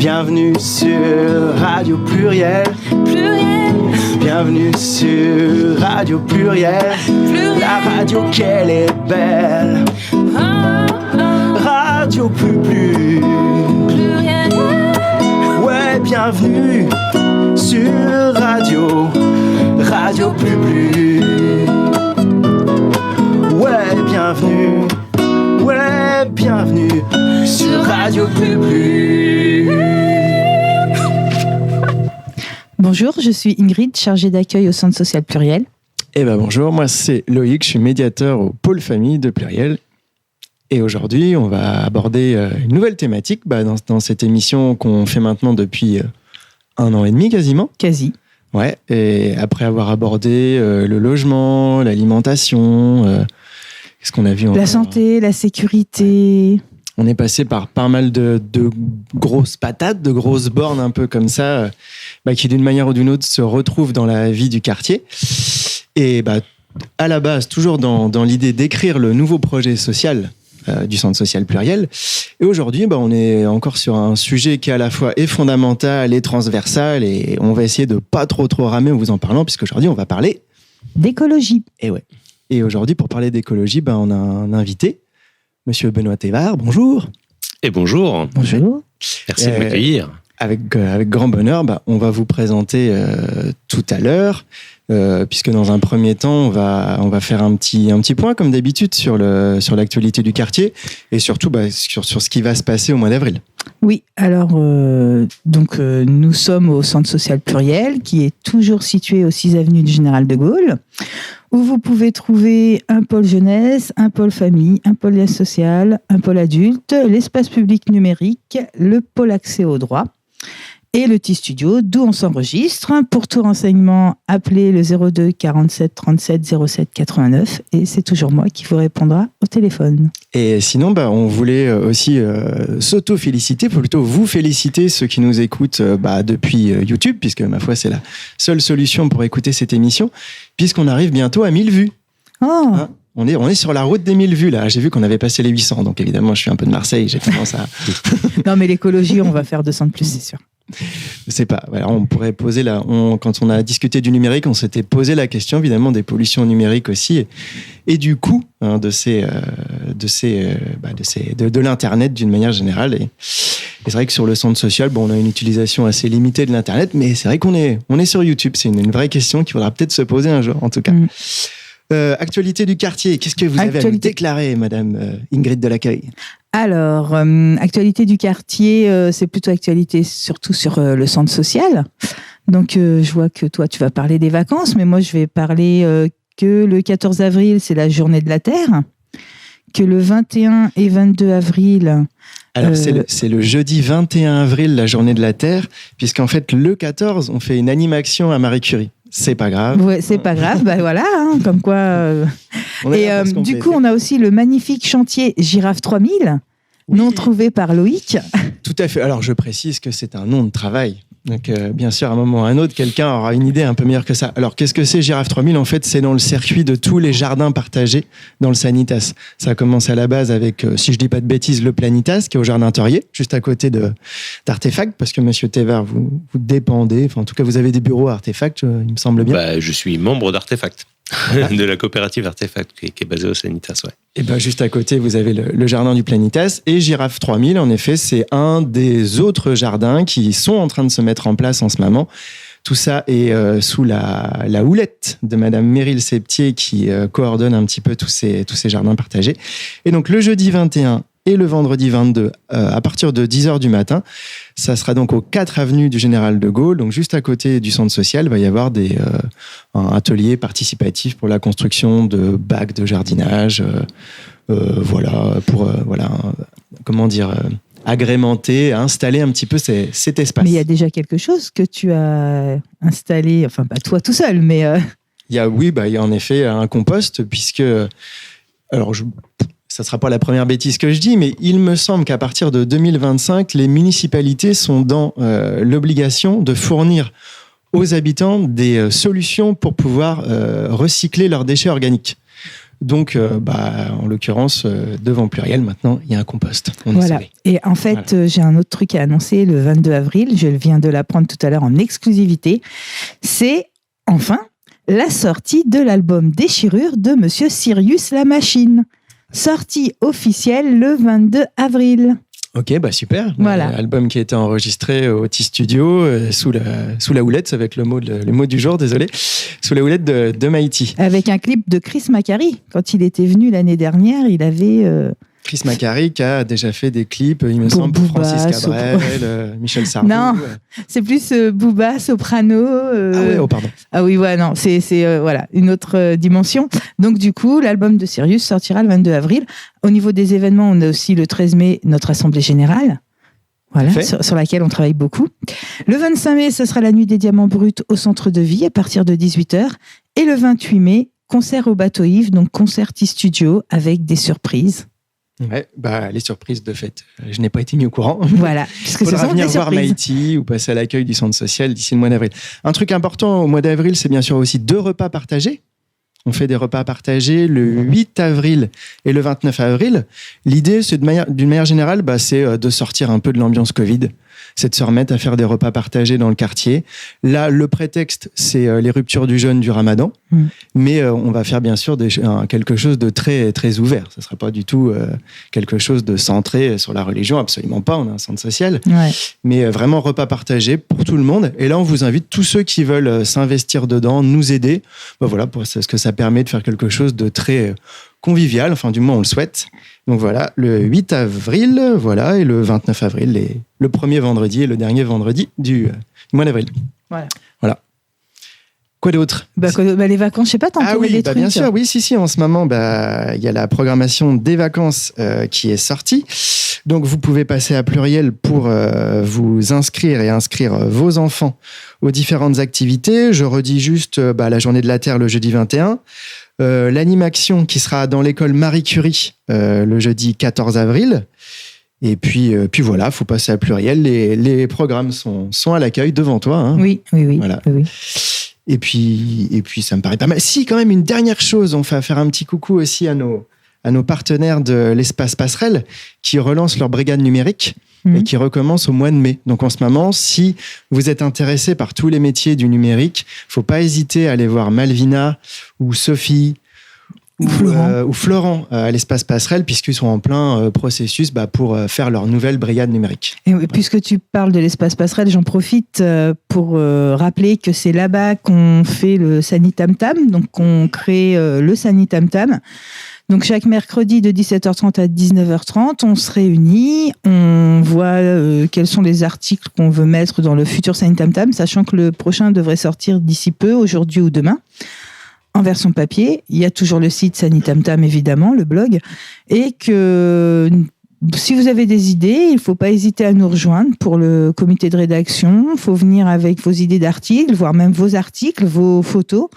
Bienvenue sur Radio Pluriel. Bienvenue sur Radio Pluriel. La radio qu'elle est belle. Radio Pluriel. Ouais, bienvenue sur Radio Pluriel. Ouais, bienvenue sur Radio Pluriel. Bonjour, je suis Ingrid, chargée d'accueil au Centre social Pluriel. Eh ben bonjour, moi c'est Loïc, je suis médiateur au pôle famille de Pluriel. Et aujourd'hui, on va aborder une nouvelle thématique dans cette émission qu'on fait maintenant depuis 1 an et demi quasiment. Quasi. Ouais, et après avoir abordé le logement, l'alimentation, qu'est-ce qu'on a vu encore ? La santé, la sécurité. On est passé par pas mal de grosses patates, de grosses bornes un peu comme ça, qui d'une manière ou d'une autre se retrouvent dans la vie du quartier. Et à la base, toujours dans l'idée d'écrire le nouveau projet social du Centre social Pluriel. Et aujourd'hui, on est encore sur un sujet qui à la fois est fondamental et transversal, et on va essayer de pas trop ramer en vous en parlant, puisqu'aujourd'hui, on va parler d'écologie. Et ouais. Et aujourd'hui, pour parler d'écologie, on a un invité, Monsieur Benoît Thévard, bonjour. Et bonjour. Bonjour. Merci de m'accueillir. Avec grand bonheur, on va vous présenter tout à l'heure, puisque dans un premier temps, on va faire un petit point, comme d'habitude, sur l'actualité du quartier, et surtout sur ce qui va se passer au mois d'avril. Oui, alors nous sommes au Centre social Pluriel, qui est toujours situé au 6 avenue du Général de Gaulle, où vous pouvez trouver un pôle jeunesse, un pôle famille, un pôle lien social, un pôle adulte, l'espace public numérique, le pôle accès au droit et le petit studio, d'où on s'enregistre. Pour tout renseignement, appelez le 02 47 37 07 89 et c'est toujours moi qui vous répondra au téléphone. Et sinon, on voulait aussi s'auto-féliciter, plutôt vous féliciter, ceux qui nous écoutent depuis YouTube, puisque ma foi, c'est la seule solution pour écouter cette émission, puisqu'on arrive bientôt à 1000 vues. Oh. Hein, on est sur la route des 1000 vues, là. J'ai vu qu'on avait passé les 800, donc évidemment, je suis un peu de Marseille, j'ai tendance à... Non, mais l'écologie, on va faire 200 de plus, c'est sûr. Je sais pas. Voilà, on pourrait poser quand on a discuté du numérique, on s'était posé la question évidemment des pollutions numériques aussi et du coût de l'internet d'une manière générale. Et c'est vrai que sur le centre social, on a une utilisation assez limitée de l'internet, mais c'est vrai qu'on est sur YouTube. C'est une vraie question qu'il faudra peut-être se poser un jour, en tout cas. Actualité du quartier. Qu'est-ce que vous avez à nous déclarer, Madame Ingrid Delaccueil ? Alors, actualité du quartier, c'est plutôt actualité surtout sur le centre social. Donc, je vois que toi, tu vas parler des vacances, mais moi, je vais parler que le 14 avril, c'est la journée de la Terre, que le 21 et 22 avril... Alors, c'est le jeudi 21 avril, la journée de la Terre, puisqu'en fait, le 14, on fait une animation à Marie Curie. C'est pas grave. Ouais, c'est pas grave, voilà, comme quoi... Et du coup, on a aussi le magnifique chantier Girafe 3000, nom trouvé par Loïc. Tout à fait. Alors, je précise que c'est un nom de travail. Donc, bien sûr, à un moment ou à un autre, quelqu'un aura une idée un peu meilleure que ça. Alors, qu'est-ce que c'est Girafe 3000 ? En fait, c'est dans le circuit de tous les jardins partagés dans le Sanitas. Ça commence à la base avec, si je dis pas de bêtises, le Planitas, qui est au Jardin Théorier, juste à côté d'Artefact, parce que Monsieur Thévard, vous dépendez, en tout cas, vous avez des bureaux à Artefact, il me semble bien. Je suis membre d'Artefact. De la coopérative Artefact qui est basée au Sanitas, ouais. Et juste à côté, vous avez le jardin du Planitas et Girafe 3000. En effet, c'est un des autres jardins qui sont en train de se mettre en place en ce moment. Tout ça est sous la houlette de Madame Meryl Septier qui coordonne un petit peu tous ces jardins partagés. Et donc, le jeudi 21 et le vendredi 22, à partir de 10h du matin, ça sera donc aux 4 avenues du Général de Gaulle, donc juste à côté du centre social, il va y avoir un atelier participatif pour la construction de bacs de jardinage, agrémenter, installer un petit peu cet espace. Mais il y a déjà quelque chose que tu as installé, enfin pas toi tout seul, mais... Il y a en effet un compost, puisque... Alors, ça ne sera pas la première bêtise que je dis, mais il me semble qu'à partir de 2025, les municipalités sont dans l'obligation de fournir aux habitants des solutions pour pouvoir recycler leurs déchets organiques. Donc, en l'occurrence, devant Pluriel, maintenant, il y a un compost. Voilà. Et en fait, j'ai un autre truc à annoncer le 22 avril. Je viens de l'apprendre tout à l'heure en exclusivité. C'est, enfin, la sortie de l'album Déchirure de Monsieur Sirius la Machine. Sortie officielle le 22 avril. Ok, super. Voilà. Album qui a été enregistré au T-Studio sous la houlette, ça va être le mot du jour, désolé, sous la houlette de Mighty. Avec un clip de Chris Macari. Quand il était venu l'année dernière, il avait... Chris Macari qui a déjà fait des clips, il me semble, pour Francis Cabrel, Michel Sardou. Non, c'est plus Booba, Soprano. Pardon. Ah oui, non, c'est voilà, une autre dimension. Donc du coup, l'album de Sirius sortira le 22 avril. Au niveau des événements, on a aussi le 13 mai notre Assemblée Générale. Voilà, sur laquelle on travaille beaucoup. Le 25 mai, ce sera la Nuit des Diamants Bruts au Centre de Vie à partir de 18h. Et le 28 mai, concert au Bateau Yves, donc concert T-Studio avec des surprises. Ouais, les surprises de fait, je n'ai pas été mis au courant. Voilà, puisque ce sont venir des voir surprises. Mighty ou passer à l'accueil du centre social d'ici le mois d'avril. Un truc important au mois d'avril, c'est bien sûr aussi 2 repas partagés. On fait des repas partagés le 8 avril et le 29 avril. L'idée, c'est d'une manière générale, c'est de sortir un peu de l'ambiance Covid. C'est de se remettre à faire des repas partagés dans le quartier. Là, le prétexte, c'est les ruptures du jeûne du Ramadan. Mais on va faire bien sûr quelque chose de très, très ouvert. Ce ne sera pas du tout quelque chose de centré sur la religion, absolument pas. On a un centre social. Ouais. Mais vraiment repas partagés pour tout le monde. Et là, on vous invite, tous ceux qui veulent s'investir dedans, nous aider. Parce que ça permet de faire quelque chose de très convivial. Enfin, du moins, on le souhaite. Donc voilà, le 8 avril, et le 29 avril, le premier vendredi et le dernier vendredi du mois d'avril. Voilà. Quoi d'autre ? Les vacances, je sais pas, t'en trouvé des trucs. Bien sûr, oui, si, en ce moment, il y a la programmation des vacances qui est sortie. Donc, vous pouvez passer à Pluriel pour vous inscrire et inscrire vos enfants aux différentes activités. Je redis juste la journée de la Terre le jeudi 21. L'animation qui sera dans l'école Marie Curie le jeudi 14 avril. Et puis voilà, faut passer à Pluriel. Les programmes sont à l'accueil devant toi. Hein. Oui. Voilà. Oui. Et puis ça me paraît pas mal. Si, quand même, une dernière chose, on va faire un petit coucou aussi à nos partenaires de l'Espace Passerelle qui relancent leur brigade numérique et qui recommence au mois de mai. Donc en ce moment, si vous êtes intéressé par tous les métiers du numérique, faut pas hésiter à aller voir Malvina ou Sophie ou Florent à l'Espace Passerelle, puisqu'ils sont en plein processus pour faire leur nouvelle brigade numérique. Et puisque tu parles de l'Espace Passerelle, j'en profite pour rappeler que c'est là-bas qu'on fait le Sanitamtam, donc qu'on crée le Sanitamtam. Donc chaque mercredi de 17h30 à 19h30, on se réunit, on voit quels sont les articles qu'on veut mettre dans le futur Sanitamtam, sachant que le prochain devrait sortir d'ici peu, aujourd'hui ou demain. En version papier, il y a toujours le site Sanitamtam, évidemment, le blog, et que si vous avez des idées, il ne faut pas hésiter à nous rejoindre pour le comité de rédaction. Il faut venir avec vos idées d'articles, voire même vos articles, vos photos.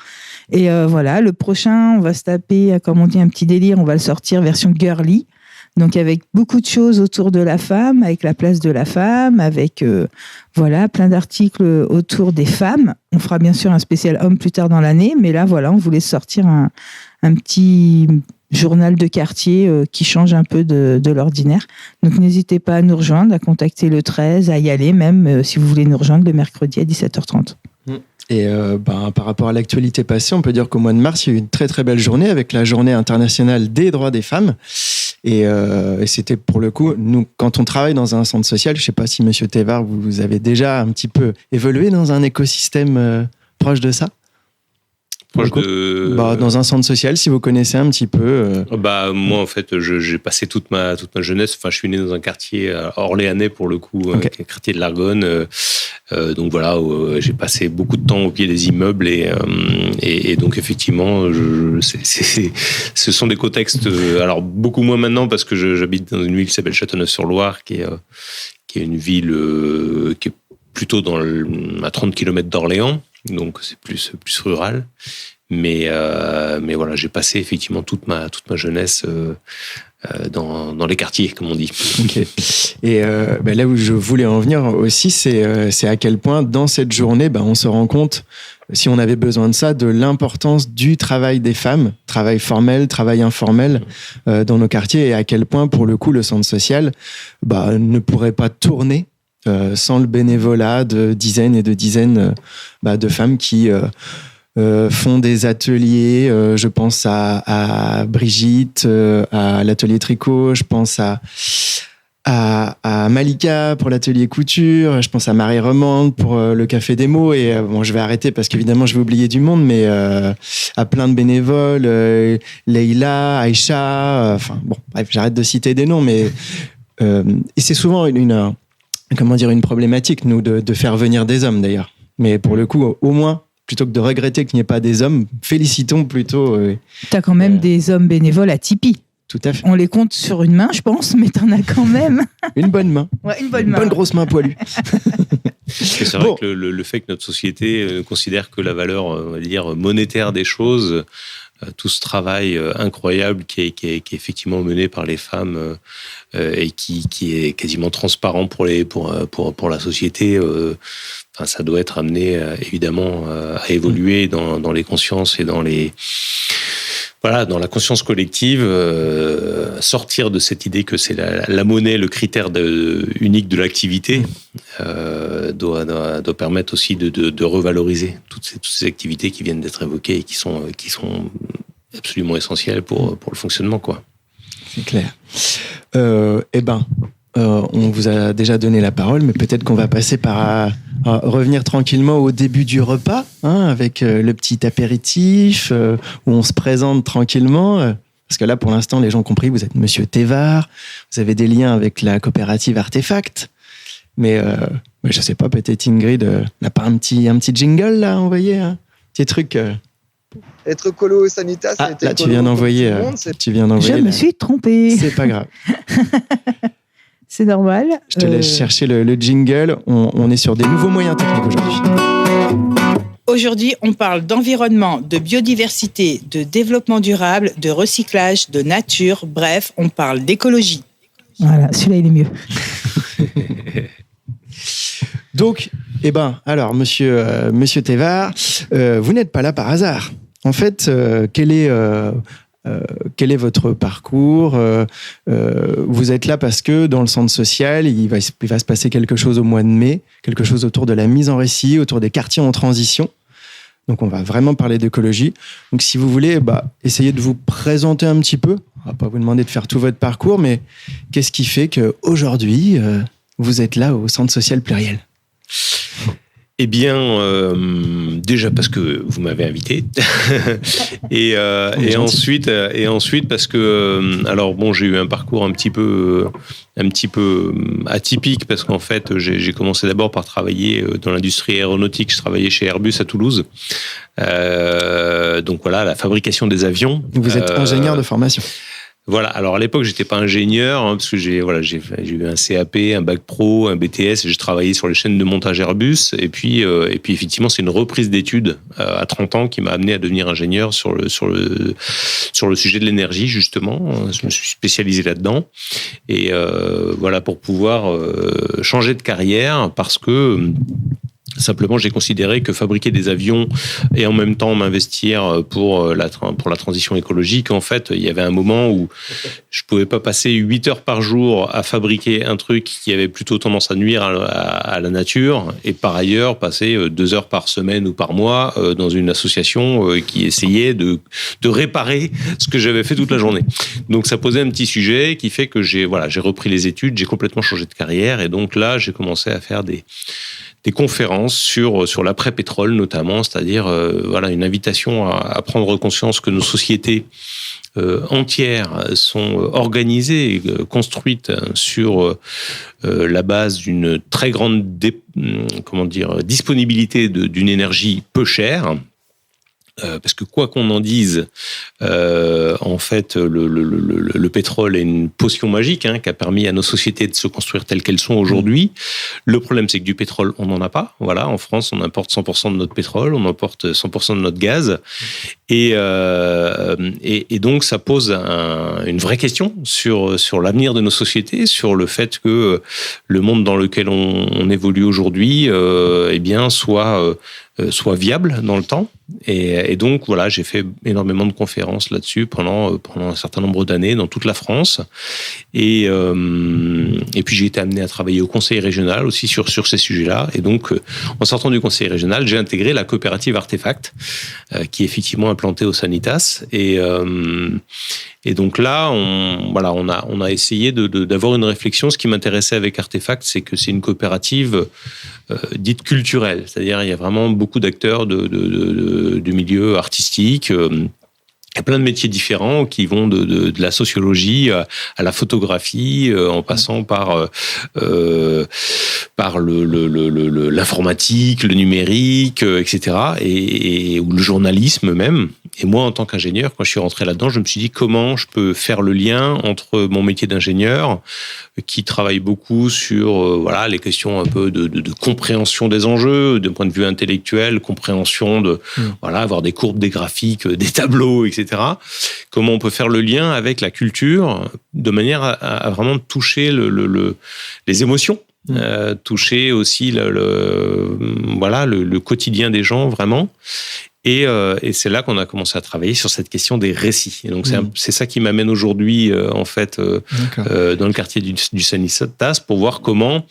Et voilà, le prochain, on va se taper, comme on dit, un petit délire, on va le sortir version girly. Donc avec beaucoup de choses autour de la femme, avec la place de la femme, avec plein d'articles autour des femmes. On fera bien sûr un spécial homme plus tard dans l'année, mais là on voulait sortir un petit journal de quartier qui change un peu de l'ordinaire. Donc n'hésitez pas à nous rejoindre, à contacter le 13, à y aller même si vous voulez nous rejoindre le mercredi à 17h30. Et par rapport à l'actualité passée, on peut dire qu'au mois de mars, il y a eu une très très belle journée avec la journée internationale des droits des femmes. Et c'était pour le coup, nous, quand on travaille dans un centre social, je ne sais pas si Monsieur Thévard, vous avez déjà un petit peu évolué dans un écosystème proche de ça ? Dans un centre social, si vous connaissez un petit peu. Moi, en fait, j'ai passé toute ma jeunesse. Enfin, je suis né dans un quartier orléanais pour le coup, un quartier de l'Argonne. Donc voilà, j'ai passé beaucoup de temps au pied des immeubles et donc effectivement, ce sont des contextes. Alors beaucoup moins maintenant parce que j'habite dans une ville qui s'appelle Châteauneuf-sur-Loire, qui est une ville qui est plutôt à 30 km d'Orléans. Donc c'est plus rural, mais voilà, j'ai passé effectivement toute ma jeunesse dans les quartiers, comme on dit. Okay. Et là où je voulais en venir aussi, c'est à quel point dans cette journée, on se rend compte si on avait besoin de ça, de l'importance du travail des femmes, travail formel, travail informel dans nos quartiers, et à quel point, pour le coup, le centre social ne pourrait pas tourner sans le bénévolat de dizaines et de dizaines de femmes qui font des ateliers. Je pense à Brigitte, à l'atelier tricot, je pense à Malika pour l'atelier couture, je pense à Marie Remande pour le café des mots, et je vais arrêter parce qu'évidemment je vais oublier du monde, mais à plein de bénévoles, Leïla, Aïcha, bref, j'arrête de citer des noms, mais et c'est souvent une problématique, nous, de faire venir des hommes d'ailleurs, mais pour le coup, au moins, plutôt que de regretter qu'il n'y ait pas des hommes, félicitons plutôt. T'as quand même des hommes bénévoles à Tipeee. Tout à fait. On les compte sur une main, je pense, mais t'en as quand même. Une bonne main. Ouais, une bonne grosse main poilue. C'est vrai que le fait que notre société considère que la valeur, on va dire, monétaire des choses, tout ce travail incroyable qui est effectivement mené par les femmes et qui est quasiment transparent pour la société, ça doit être amené évidemment à évoluer dans les consciences et dans la conscience collective, sortir de cette idée que c'est la monnaie, le critère unique de l'activité, doit permettre aussi de revaloriser toutes ces activités qui viennent d'être évoquées et qui sont absolument essentielles pour le fonctionnement, quoi. C'est clair. On vous a déjà donné la parole, mais peut-être qu'on va passer par revenir tranquillement au début du repas, avec le petit apéritif, où on se présente tranquillement. Parce que là, pour l'instant, les gens ont compris, vous êtes Monsieur Thévard, vous avez des liens avec la coopérative Artefact. Mais je sais pas, peut-être Ingrid n'a pas un petit jingle là, envoyé, un petit truc. Être colo Sanitas, là, tu viens d'envoyer. Je me suis trompée. C'est pas grave. C'est normal. Je te laisse chercher le jingle. On est sur des nouveaux moyens techniques aujourd'hui. Aujourd'hui, on parle d'environnement, de biodiversité, de développement durable, de recyclage, de nature. Bref, on parle d'écologie. Voilà, celui-là, il est mieux. Donc, alors, monsieur Thévard, vous n'êtes pas là par hasard. En fait, quel est votre parcours ? Vous êtes là parce que dans le centre social, il va se passer quelque chose au mois de mai, quelque chose autour de la mise en récit, autour des quartiers en transition. Donc, on va vraiment parler d'écologie. Donc, si vous voulez, essayez de vous présenter un petit peu. On va pas vous demander de faire tout votre parcours, mais qu'est-ce qui fait qu'aujourd'hui, vous êtes là au Centre Social Pluriel ? Eh bien, déjà parce que vous m'avez invité, et ensuite parce que j'ai eu un parcours un petit peu atypique, parce qu'en fait j'ai commencé d'abord par travailler dans l'industrie aéronautique. Je travaillais chez Airbus à Toulouse, donc voilà, la fabrication des avions. Vous êtes ingénieur de formation. Voilà. Alors à l'époque, j'étais pas ingénieur, parce que j'ai eu un CAP, un bac pro, un BTS. J'ai travaillé sur les chaînes de montage Airbus, et puis effectivement, c'est une reprise d'études à 30 ans qui m'a amené à devenir ingénieur sur le sujet de l'énergie, justement. Je me suis spécialisé là-dedans, et pour pouvoir changer de carrière, parce que simplement, j'ai considéré que fabriquer des avions et en même temps m'investir pour la transition écologique, en fait, il y avait un moment où je pouvais pas passer 8 heures par jour à fabriquer un truc qui avait plutôt tendance à nuire à la nature, et par ailleurs passer 2 heures par semaine ou par mois dans une association qui essayait de réparer ce que j'avais fait toute la journée. Donc ça posait un petit sujet qui fait que j'ai repris les études, j'ai complètement changé de carrière, et donc là j'ai commencé à faire des conférences sur l'après-pétrole notamment, c'est-à-dire une invitation à prendre conscience que nos sociétés entières sont organisées, construites sur la base d'une très grande disponibilité d'une énergie peu chère. Parce que quoi qu'on en dise, en fait, le pétrole est une potion magique qui a permis à nos sociétés de se construire telles qu'elles sont aujourd'hui. Le problème, c'est que du pétrole, on n'en a pas. Voilà, en France, on importe 100% de notre pétrole, on importe 100% de notre gaz, et donc ça pose une vraie question sur l'avenir de nos sociétés, sur le fait que le monde dans lequel on évolue aujourd'hui, soit soit viable dans le temps. Et donc, voilà, j'ai fait énormément de conférences là-dessus pendant un certain nombre d'années dans toute la France. Et puis, j'ai été amené à travailler au conseil régional aussi sur ces sujets-là. Et donc, en sortant du conseil régional, j'ai intégré la coopérative Artefact, qui est effectivement implantée au Sanitas. Et donc là, on a essayé d'avoir une réflexion. Ce qui m'intéressait avec Artefact, c'est que c'est une coopérative dite culturelle. C'est-à-dire, il y a vraiment beaucoup d'acteurs du milieu artistique. Il y a plein de métiers différents qui vont de la sociologie à la photographie, en passant par l'informatique, le numérique, etc. ou le journalisme même. Et moi, en tant qu'ingénieur, quand je suis rentré là-dedans, je me suis dit comment je peux faire le lien entre mon métier d'ingénieur, qui travaille beaucoup sur les questions un peu de compréhension des enjeux, d'un point de vue intellectuel, compréhension avoir des courbes, des graphiques, des tableaux, etc. Comment on peut faire le lien avec la culture de manière à vraiment toucher les émotions, toucher aussi le quotidien des gens vraiment. Et c'est là qu'on a commencé à travailler sur cette question des récits. Et donc c'est ça qui m'amène aujourd'hui dans le quartier du Sanitas pour voir comment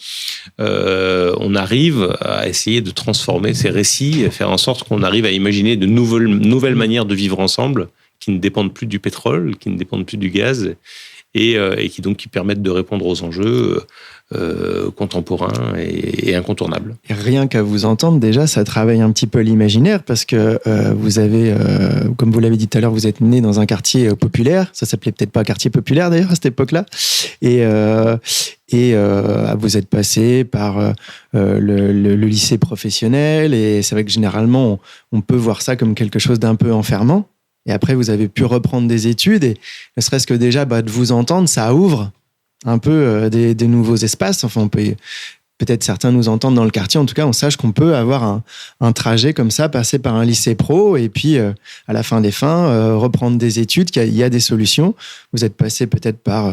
on arrive à essayer de transformer ces récits et faire en sorte qu'on arrive à imaginer de nouvelles manières de vivre ensemble qui ne dépendent plus du pétrole, qui ne dépendent plus du gaz et qui permettent de répondre aux enjeux contemporains et incontournables. Et rien qu'à vous entendre, déjà, ça travaille un petit peu l'imaginaire parce que vous avez, comme vous l'avez dit tout à l'heure, vous êtes né dans un quartier populaire. Ça s'appelait peut-être pas quartier populaire d'ailleurs à cette époque-là. Et vous êtes passé par le lycée professionnel. Et c'est vrai que généralement, on peut voir ça comme quelque chose d'un peu enfermant. Et après, vous avez pu reprendre des études et ne serait-ce que déjà de vous entendre, ça ouvre un peu des nouveaux espaces. Enfin, on peut peut-être certains nous entendent dans le quartier. En tout cas, on sache qu'on peut avoir un trajet comme ça, passer par un lycée pro et puis à la fin des fins, reprendre des études. Il y a des solutions. Vous êtes passé peut-être par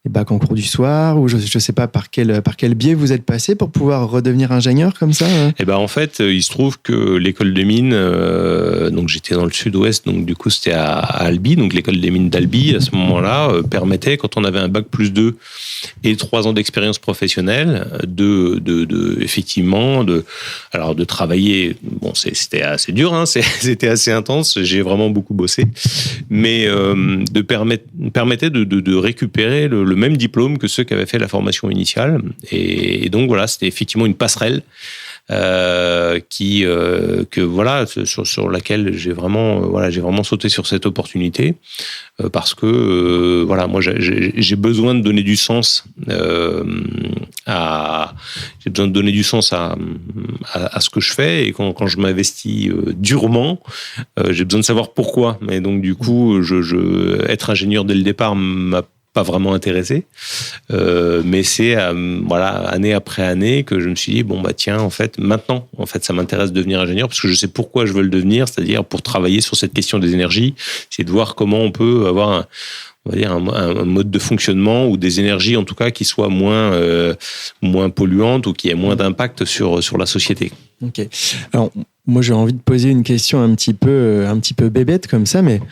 les bacs en cours du soir ou je ne sais pas par quel biais vous êtes passé pour pouvoir redevenir ingénieur comme ça. En fait, il se trouve que l'école des mines, donc j'étais dans le sud-ouest, donc du coup c'était à Albi, donc l'école des mines d'Albi à ce moment-là permettait, quand on avait un bac plus 2 et 3 ans d'expérience professionnelle, de travailler. Bon, c'était assez dur, c'était assez intense. J'ai vraiment beaucoup bossé, mais permettait de récupérer le même diplôme que ceux qui avaient fait la formation initiale. Et donc voilà, c'était effectivement une passerelle sur laquelle j'ai vraiment sauté sur cette opportunité parce que moi j'ai besoin de donner du sens à ce que je fais, et quand je m'investis durement, j'ai besoin de savoir pourquoi. Et donc du coup, être ingénieur dès le départ m'a pas vraiment intéressé, mais c'est année après année que je me suis dit maintenant ça m'intéresse de devenir ingénieur parce que je sais pourquoi je veux le devenir, c'est-à-dire pour travailler sur cette question des énergies, c'est de voir comment on peut avoir un mode de fonctionnement ou des énergies en tout cas qui soient moins polluantes ou qui aient moins d'impact sur la société. Ok. Alors moi j'ai envie de poser une question un petit peu bébête comme ça, mais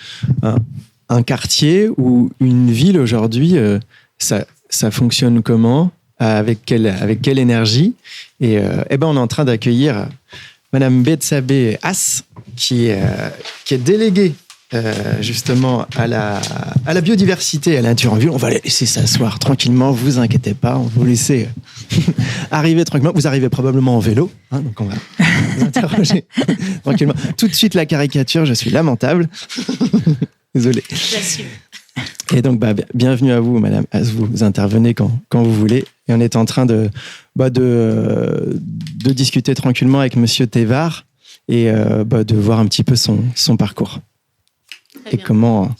un quartier ou une ville aujourd'hui, ça fonctionne comment, avec quelle énergie? Et on est en train d'accueillir Madame Betsabé As, qui est déléguée justement à la biodiversité et à la nature en ville. On va la laisser s'asseoir tranquillement, vous inquiétez pas, on va vous laisser arriver tranquillement. Vous arrivez probablement en vélo, donc on va vous interroger tranquillement. Tout de suite la caricature, je suis lamentable. Désolé. J'assume. Et donc, bienvenue à vous, Madame As. Vous intervenez quand vous voulez. Et on est en train de discuter tranquillement avec Monsieur Thévard et de voir un petit peu son parcours. Et comment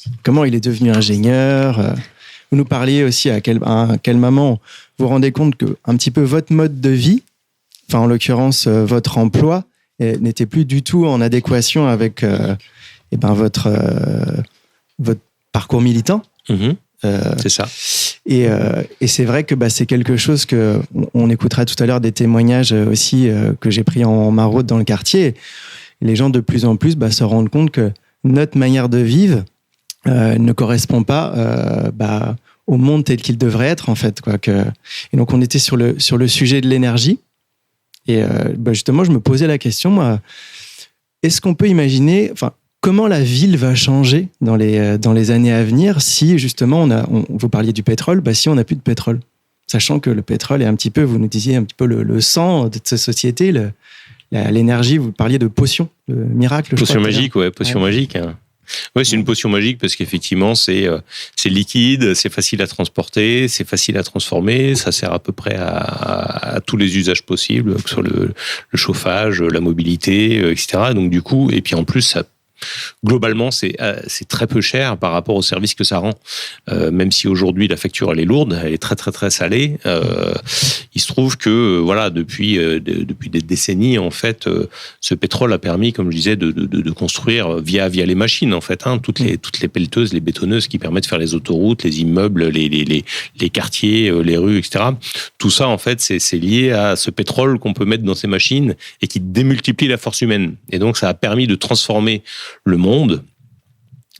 il est devenu ingénieur. Vous nous parliez aussi à quel moment vous vous rendez compte que un petit peu votre mode de vie, enfin en l'occurrence votre emploi, n'était plus du tout en adéquation avec votre parcours militant. C'est ça. Et c'est vrai que c'est quelque chose que on écoutera tout à l'heure des témoignages aussi que j'ai pris en maraude dans le quartier. Les gens de plus en plus se rendent compte que notre manière de vivre ne correspond pas au monde tel qu'il devrait être en fait, quoi. Et donc on était sur le sujet de l'énergie. Et justement, je me posais la question, moi, est-ce qu'on peut imaginer, comment la ville va changer dans les années à venir si justement vous parliez du pétrole, si on n'a plus de pétrole, sachant que le pétrole est un petit peu, vous nous disiez un petit peu le sang de cette société, l'énergie, vous parliez de potion, de miracle. Potion magique, potion magique. Ouais, c'est une potion magique parce qu'effectivement, c'est liquide, c'est facile à transporter, c'est facile à transformer, ça sert à peu près à tous les usages possibles, que ce soit le chauffage, la mobilité, etc. Donc du coup, et puis en plus, globalement, c'est très peu cher par rapport au service que ça rend. Même si aujourd'hui la facture elle est lourde, elle est très très très salée. Il se trouve que depuis des décennies en fait, ce pétrole a permis, comme je disais, de construire via les machines en fait, toutes les pelleteuses, les bétonneuses qui permettent de faire les autoroutes, les immeubles, les quartiers, les rues, etc. Tout ça en fait, c'est lié à ce pétrole qu'on peut mettre dans ces machines et qui démultiplie la force humaine. Et donc ça a permis de transformer le monde.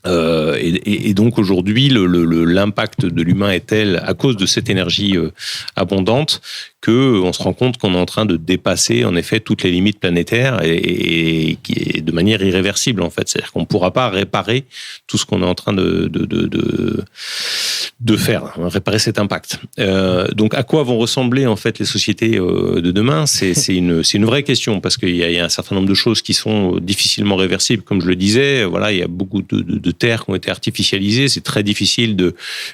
Et donc aujourd'hui, l'impact de l'humain est tel, à cause de cette énergie abondante, qu'on se rend compte qu'on est en train de dépasser en effet toutes les limites planétaires et de manière irréversible en fait. C'est-à-dire qu'on ne pourra pas réparer tout ce qu'on est en train de faire, réparer cet impact. Donc à quoi vont ressembler en fait les sociétés de demain ? C'est une vraie question parce qu'il y a un certain nombre de choses qui sont difficilement réversibles. Comme je le disais, il y a beaucoup de terres qui ont été artificialisées. C'est très difficile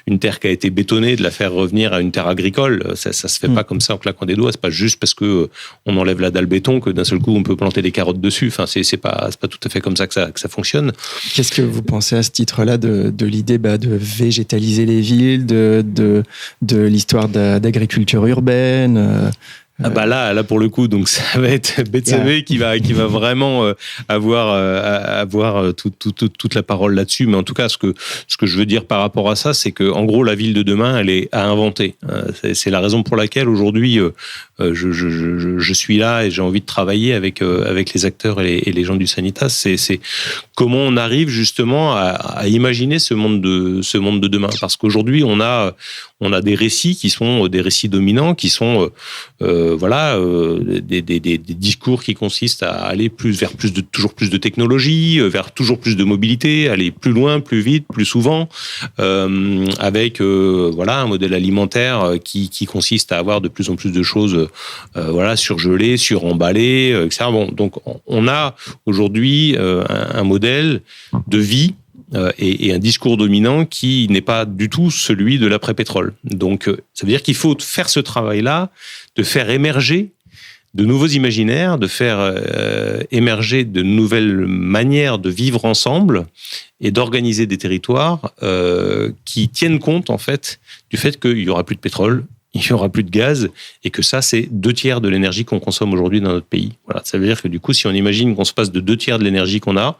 une terre qui a été bétonnée de la faire revenir à une terre agricole. Ça se fait pas comme ça en claquant des doigts. C'est pas juste parce que on enlève la dalle béton que d'un seul coup on peut planter des carottes dessus. Enfin, c'est pas tout à fait comme ça que ça fonctionne. Qu'est-ce que vous pensez à ce titre-là de l'idée de végétaliser les villes, de l'histoire d'agriculture urbaine? Là pour le coup, donc ça va être Betsavé qui va vraiment avoir toute la parole là-dessus. Mais en tout cas, ce que je veux dire par rapport à ça, c'est que en gros la ville de demain, elle est à inventer. C'est la raison pour laquelle aujourd'hui je suis là et j'ai envie de travailler avec les acteurs et les gens du Sanitas. C'est comment on arrive justement à imaginer ce monde de demain. Parce qu'aujourd'hui on a des récits qui sont des récits dominants, qui sont des discours qui consistent à aller vers toujours plus de technologie, vers toujours plus de mobilité, aller plus loin, plus vite, plus souvent, avec un modèle alimentaire qui consiste à avoir de plus en plus de choses surgelées, suremballées, etc. Bon, donc on a aujourd'hui un modèle de vie et un discours dominant qui n'est pas du tout celui de l'après-pétrole. Donc, ça veut dire qu'il faut faire ce travail-là, de faire émerger de nouveaux imaginaires, de faire émerger de nouvelles manières de vivre ensemble et d'organiser des territoires qui tiennent compte, en fait, du fait qu'il n'y aura plus de pétrole, il n'y aura plus de gaz, et que ça, c'est 2/3 de l'énergie qu'on consomme aujourd'hui dans notre pays. Voilà, ça veut dire que du coup, si on imagine qu'on se passe de 2/3 de l'énergie qu'on a,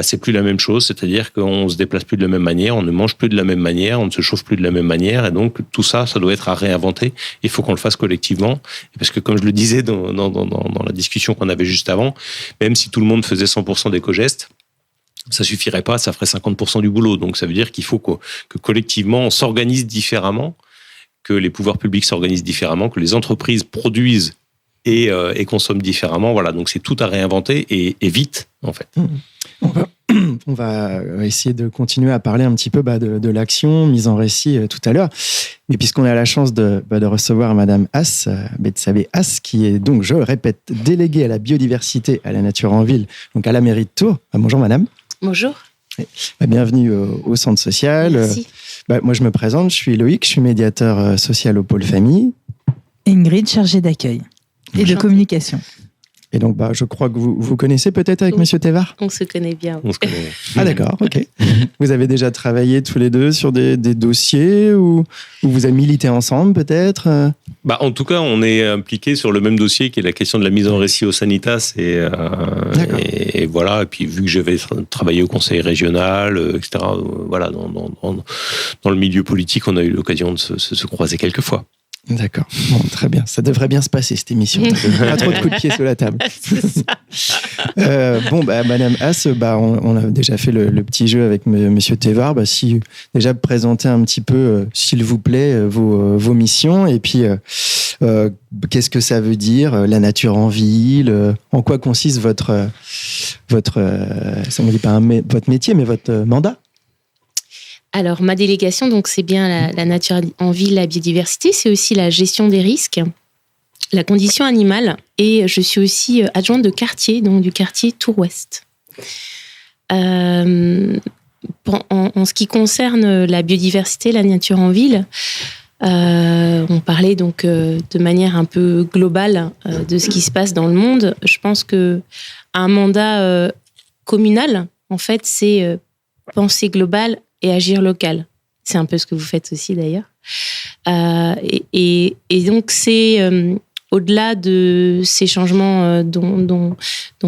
c'est plus la même chose, c'est-à-dire qu'on se déplace plus de la même manière, on ne mange plus de la même manière, on ne se chauffe plus de la même manière, et donc tout ça, ça doit être à réinventer. Il faut qu'on le fasse collectivement, parce que comme je le disais dans la discussion qu'on avait juste avant, même si tout le monde faisait 100% d'éco-gestes, ça suffirait pas, ça ferait 50% du boulot. Donc ça veut dire qu'il faut que collectivement, on s'organise différemment, que les pouvoirs publics s'organisent différemment, que les entreprises produisent et consomment différemment. Voilà, donc c'est tout à réinventer et vite, en fait. On va essayer de continuer à parler un petit peu de l'action mise en récit tout à l'heure. Mais puisqu'on a la chance de recevoir Madame Haas, Betsavé Haas, qui est donc, je le répète, déléguée à la biodiversité, à la nature en ville, donc à la mairie de Tours. Bonjour Madame. Bonjour. Bienvenue au Centre Social. Merci. Moi, je me présente, je suis Loïc, je suis médiateur social au pôle famille. Ingrid, chargée d'accueil et de communication. Et donc, je crois que vous connaissez peut-être avec Monsieur Thévard ? On se connaît bien. On se connaît. Ah d'accord, ok. Vous avez déjà travaillé tous les deux sur des dossiers ou vous avez milité ensemble peut-être ? En tout cas, on est impliqué sur le même dossier qui est la question de la mise en récit au Sanitas. Et voilà. Et puis, vu que j'avais travaillé au conseil régional, etc., voilà, dans le milieu politique, on a eu l'occasion de se croiser quelques fois. D'accord. Bon, très bien. Ça devrait bien se passer, cette émission. Pas trop de coups de pied sous la table. C'est ça. Madame Haas, on a déjà fait le petit jeu avec Monsieur Thévard. Si déjà présenter un petit peu, s'il vous plaît, vos missions et puis qu'est-ce que ça veut dire, la nature en ville, en quoi consiste votre ça ne dit pas votre métier, mais votre mandat. Alors, ma délégation, donc, c'est bien la nature en ville, la biodiversité, c'est aussi la gestion des risques, la condition animale, et je suis aussi adjointe de quartier, donc du quartier Tour-Ouest. En ce qui concerne la biodiversité, la nature en ville, on parlait donc de manière un peu globale de ce qui se passe dans le monde. Je pense qu'un mandat communal, en fait, c'est penser global et agir local. C'est un peu ce que vous faites aussi d'ailleurs. Et donc c'est au-delà de ces changements dont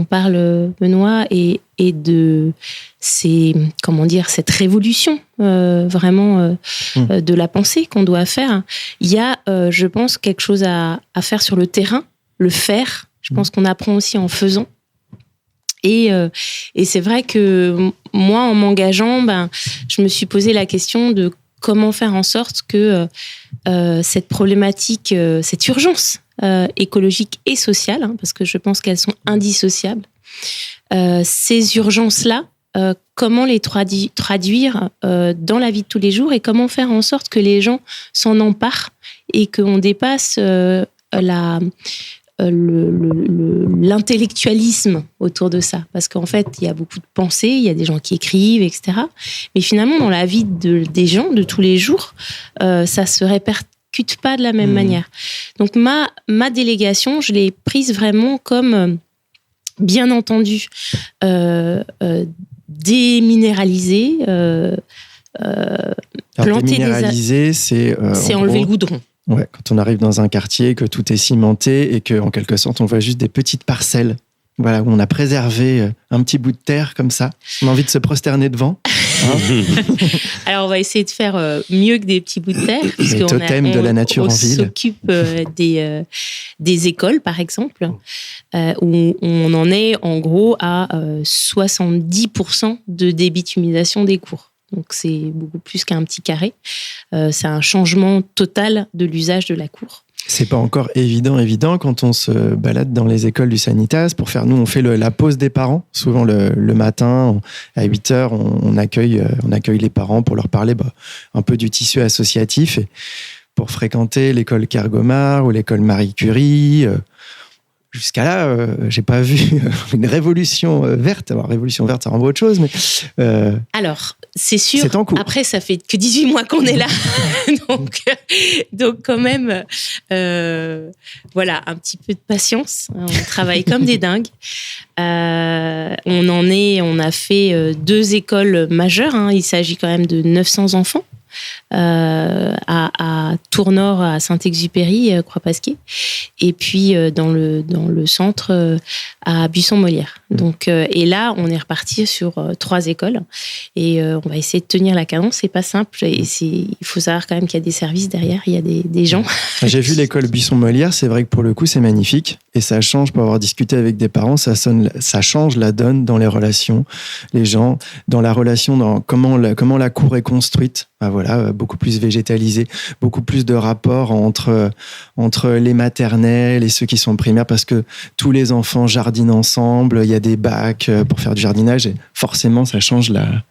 parle Benoît et de cette révolution vraiment de la pensée qu'on doit faire. Il y a, je pense, quelque chose à faire sur le terrain, le faire. Je pense qu'on apprend aussi en faisant. Et c'est vrai que moi, en m'engageant, je me suis posé la question de comment faire en sorte que cette problématique, cette urgence écologique et sociale, parce que je pense qu'elles sont indissociables, ces urgences-là, comment les traduire dans la vie de tous les jours et comment faire en sorte que les gens s'en emparent et qu'on dépasse l'intellectualisme autour de ça. Parce qu'en fait, il y a beaucoup de pensées, il y a des gens qui écrivent, etc. Mais finalement, dans la vie des gens, de tous les jours, ça se répercute pas de la même manière. Donc, ma délégation, je l'ai prise vraiment comme, bien entendu, déminéraliser, planter déminéraliser, c'est enlever le goudron. Ouais, quand on arrive dans un quartier, que tout est cimenté et qu'en quelque sorte, on voit juste des petites parcelles, voilà, où on a préservé un petit bout de terre comme ça. On a envie de se prosterner devant. Alors, on va essayer de faire mieux que des petits bouts de terre. Les totems de la nature en ville. On s'occupe des écoles, par exemple, où on en est en gros à 70% de débitumisation des cours. Donc, c'est beaucoup plus qu'un petit carré. C'est un changement total de l'usage de la cour. C'est pas encore évident quand on se balade dans les écoles du Sanitas. Nous, on fait la pause des parents. Souvent, le matin, à 8h, on accueille les parents pour leur parler un peu du tissu associatif. Et pour fréquenter l'école Kergomar ou l'école Marie Curie... Jusqu'à là, j'ai pas vu une révolution verte. Alors, révolution verte, ça renvoie autre chose, mais... Alors, c'est sûr. C'est en cours. Après, ça fait que 18 mois qu'on est là. donc, quand même, voilà, un petit peu de patience. On travaille comme des dingues. On a fait 2 écoles majeures. Il s'agit quand même de 900 enfants. À Tours-Nord, à Saint-Exupéry, Croix-Pasquier, et puis dans le centre à Buisson-Molière. Donc, et là, on est reparti sur 3 écoles et on va essayer de tenir la cadence. C'est pas simple et il faut savoir quand même qu'il y a des services derrière, il y a des gens. J'ai vu l'école Buisson-Molière, c'est vrai que pour le coup, c'est magnifique et ça change. Pour avoir discuté avec des parents, ça change la donne dans les relations, les gens, dans la relation, dans comment la cour est construite. Voilà, beaucoup plus végétalisé, beaucoup plus de rapports entre les maternelles et ceux qui sont primaires parce que tous les enfants jardinent ensemble, il y a des bacs pour faire du jardinage et forcément ça change la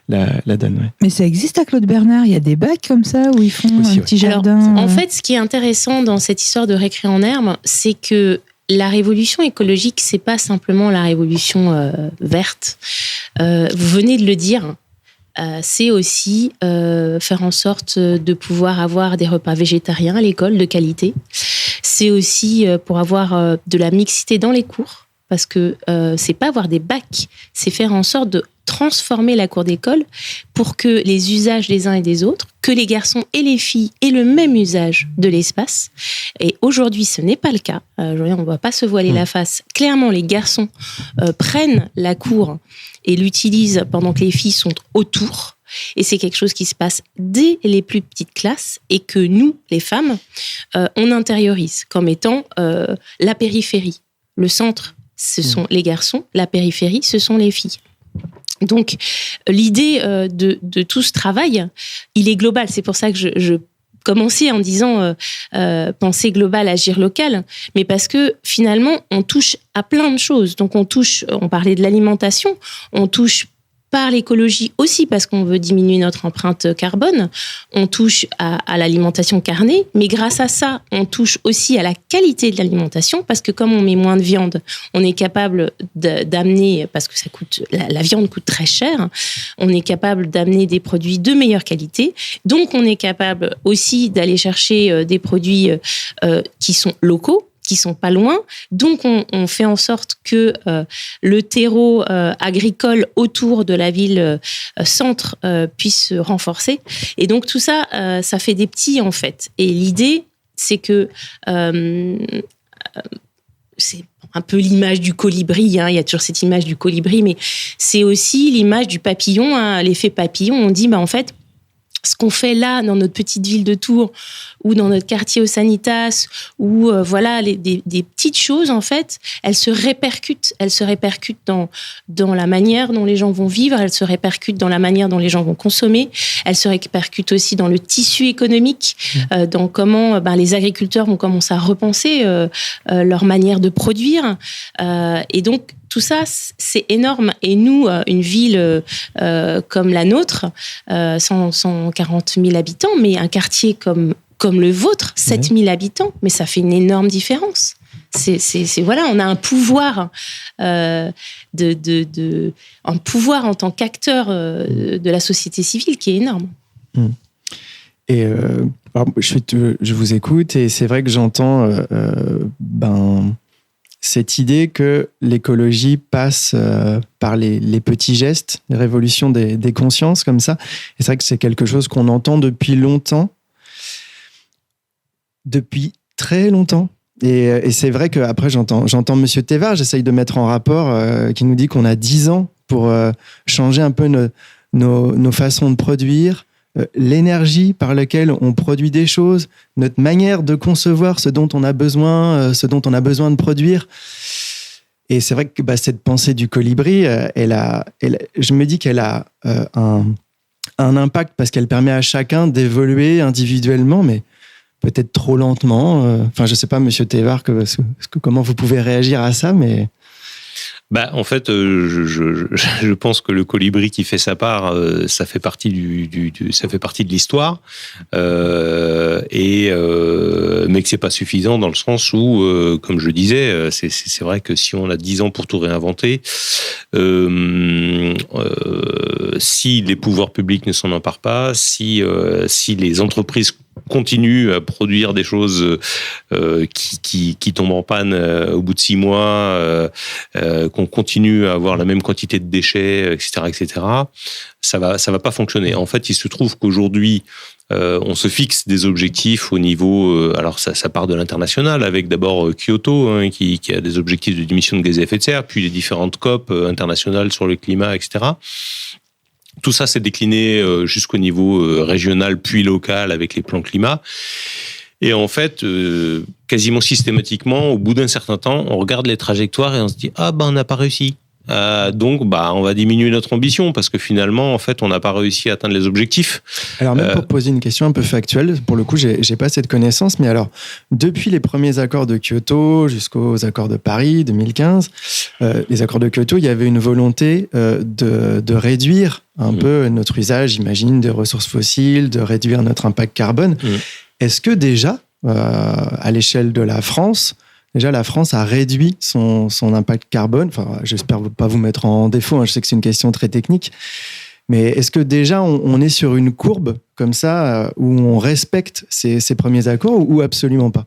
donne. Ouais. Mais ça existe à Claude Bernard, il y a des bacs comme ça où ils font aussi, un petit jardin. Alors, en fait, ce qui est intéressant dans cette histoire de récré en herbe, c'est que la révolution écologique, c'est pas simplement la révolution verte. Vous venez de le dire. C'est aussi faire en sorte de pouvoir avoir des repas végétariens à l'école de qualité. C'est aussi pour avoir de la mixité dans les cours, parce que c'est pas avoir des bacs, c'est faire en sorte de transformer la cour d'école pour que les usages des uns et des autres, que les garçons et les filles aient le même usage de l'espace. Et aujourd'hui, ce n'est pas le cas. On ne va pas se voiler la face. Clairement, les garçons prennent la cour et l'utilisent pendant que les filles sont autour. Et c'est quelque chose qui se passe dès les plus petites classes et que nous, les femmes, on intériorise comme étant la périphérie. Le centre, ce sont les garçons. La périphérie, ce sont les filles. Donc, l'idée de tout ce travail, il est global. C'est pour ça que je commençais en disant penser global, agir local, mais parce que finalement, on touche à plein de choses. Donc, on parlait de l'alimentation, on touche par l'écologie aussi parce qu'on veut diminuer notre empreinte carbone, on touche à l'alimentation carnée, mais grâce à ça, on touche aussi à la qualité de l'alimentation parce que comme on met moins de viande, on est capable d'amener, parce que ça coûte, la viande coûte très cher, on est capable d'amener des produits de meilleure qualité, donc on est capable aussi d'aller chercher des produits qui sont locaux, qui sont pas loin. Donc, on fait en sorte que le terreau agricole autour de la ville centre puisse se renforcer. Et donc, tout ça, ça fait des petits, en fait. Et l'idée, c'est que c'est un peu l'image du colibri, hein. Il y a toujours cette image du colibri, mais c'est aussi l'image du papillon, hein. L'effet papillon. On dit, en fait, ce qu'on fait là, dans notre petite ville de Tours, ou dans notre quartier au Sanitas, ou des petites choses, en fait, elles se répercutent. Elles se répercutent dans la manière dont les gens vont vivre, elles se répercutent dans la manière dont les gens vont consommer, elles se répercutent aussi dans le tissu économique, dans comment les agriculteurs vont commencer à repenser leur manière de produire. Et donc, tout ça, c'est énorme. Et nous, une ville comme la nôtre, 140 000 habitants, mais un quartier comme le vôtre, 7 000 habitants, mais ça fait une énorme différence. On a un pouvoir, un pouvoir en tant qu'acteur de la société civile qui est énorme. Et je vous écoute et c'est vrai que j'entends cette idée que l'écologie passe par les petits gestes, les révolutions des consciences comme ça. Et c'est vrai que c'est quelque chose qu'on entend depuis longtemps, depuis très longtemps. Et c'est vrai qu'après, j'entends Monsieur Thévard, j'essaye de mettre en rapport, qui nous dit qu'on a 10 ans pour changer un peu nos façons de produire, l'énergie par laquelle on produit des choses, notre manière de concevoir ce dont on a besoin de produire. Et c'est vrai que cette pensée du colibri, je me dis qu'elle a un impact parce qu'elle permet à chacun d'évoluer individuellement, mais peut-être trop lentement. Je ne sais pas, Monsieur Thévard, comment vous pouvez réagir à ça, mais... En fait, je pense que le colibri qui fait sa part, ça fait partie ça fait partie de l'histoire, mais que c'est pas suffisant dans le sens où, comme je disais, c'est vrai que si on a 10 ans pour tout réinventer, si les pouvoirs publics ne s'en emparent pas, si les entreprises continuent à produire des choses qui tombent en panne au bout de 6 mois, qu'on continue à avoir la même quantité de déchets, etc., ça va pas fonctionner. En fait, il se trouve qu'aujourd'hui, on se fixe des objectifs au niveau... alors, ça part de l'international, avec d'abord Kyoto, qui a des objectifs de diminution de gaz à effet de serre, puis les différentes COP internationales sur le climat, etc., tout ça s'est décliné jusqu'au niveau régional puis local avec les plans climat. Et en fait, quasiment systématiquement, au bout d'un certain temps, on regarde les trajectoires et on se dit « Ah, on n'a pas réussi ». Donc, on va diminuer notre ambition parce que finalement, en fait, on n'a pas réussi à atteindre les objectifs. Alors, même pour poser une question un peu factuelle, pour le coup, j'ai pas cette connaissance, mais alors, depuis les premiers accords de Kyoto jusqu'aux accords de Paris 2015, les accords de Kyoto, il y avait une volonté de réduire un peu notre usage, j'imagine, des ressources fossiles, de réduire notre impact carbone. Est-ce que déjà, à l'échelle de la France, la France a réduit son impact carbone? J'espère pas vous mettre en défaut, je sais que c'est une question très technique, mais est-ce que déjà on est sur une courbe comme ça où on respecte ces premiers accords ou absolument pas?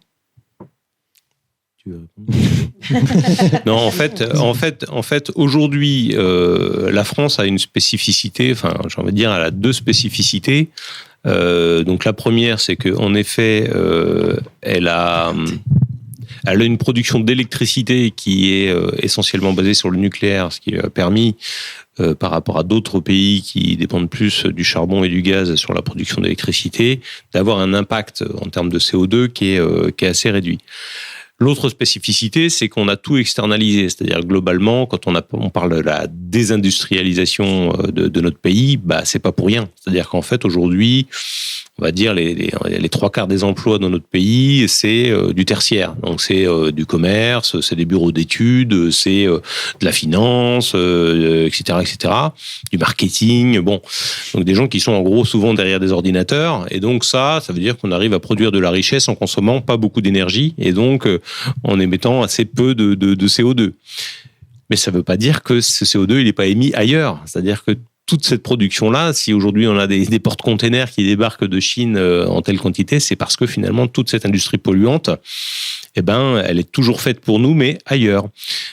tu veux répondre? Non, en fait, aujourd'hui, la France a une spécificité. Enfin, j'ai envie de dire, elle a deux spécificités. Donc la première, c'est que en effet, elle a une production d'électricité qui est essentiellement basée sur le nucléaire, ce qui lui a permis, par rapport à d'autres pays qui dépendent plus du charbon et du gaz sur la production d'électricité, d'avoir un impact en termes de CO2 qui est assez réduit. L'autre spécificité, c'est qu'on a tout externalisé, c'est-à-dire globalement, quand on parle de la désindustrialisation de notre pays, bah c'est pas pour rien. C'est-à-dire qu'en fait aujourd'hui, on va dire les 3/4 des emplois dans notre pays, c'est du tertiaire. Donc c'est du commerce, c'est des bureaux d'études, c'est de la finance, etc., du marketing. Bon, donc des gens qui sont en gros souvent derrière des ordinateurs. Et donc ça veut dire qu'on arrive à produire de la richesse en consommant pas beaucoup d'énergie et donc en émettant assez peu de CO2. Mais ça ne veut pas dire que ce CO2 il n'est pas émis ailleurs. C'est-à-dire que toute cette production-là, si aujourd'hui on a des porte-containers qui débarquent de Chine en telle quantité, c'est parce que finalement toute cette industrie polluante, eh ben, elle est toujours faite pour nous, mais ailleurs.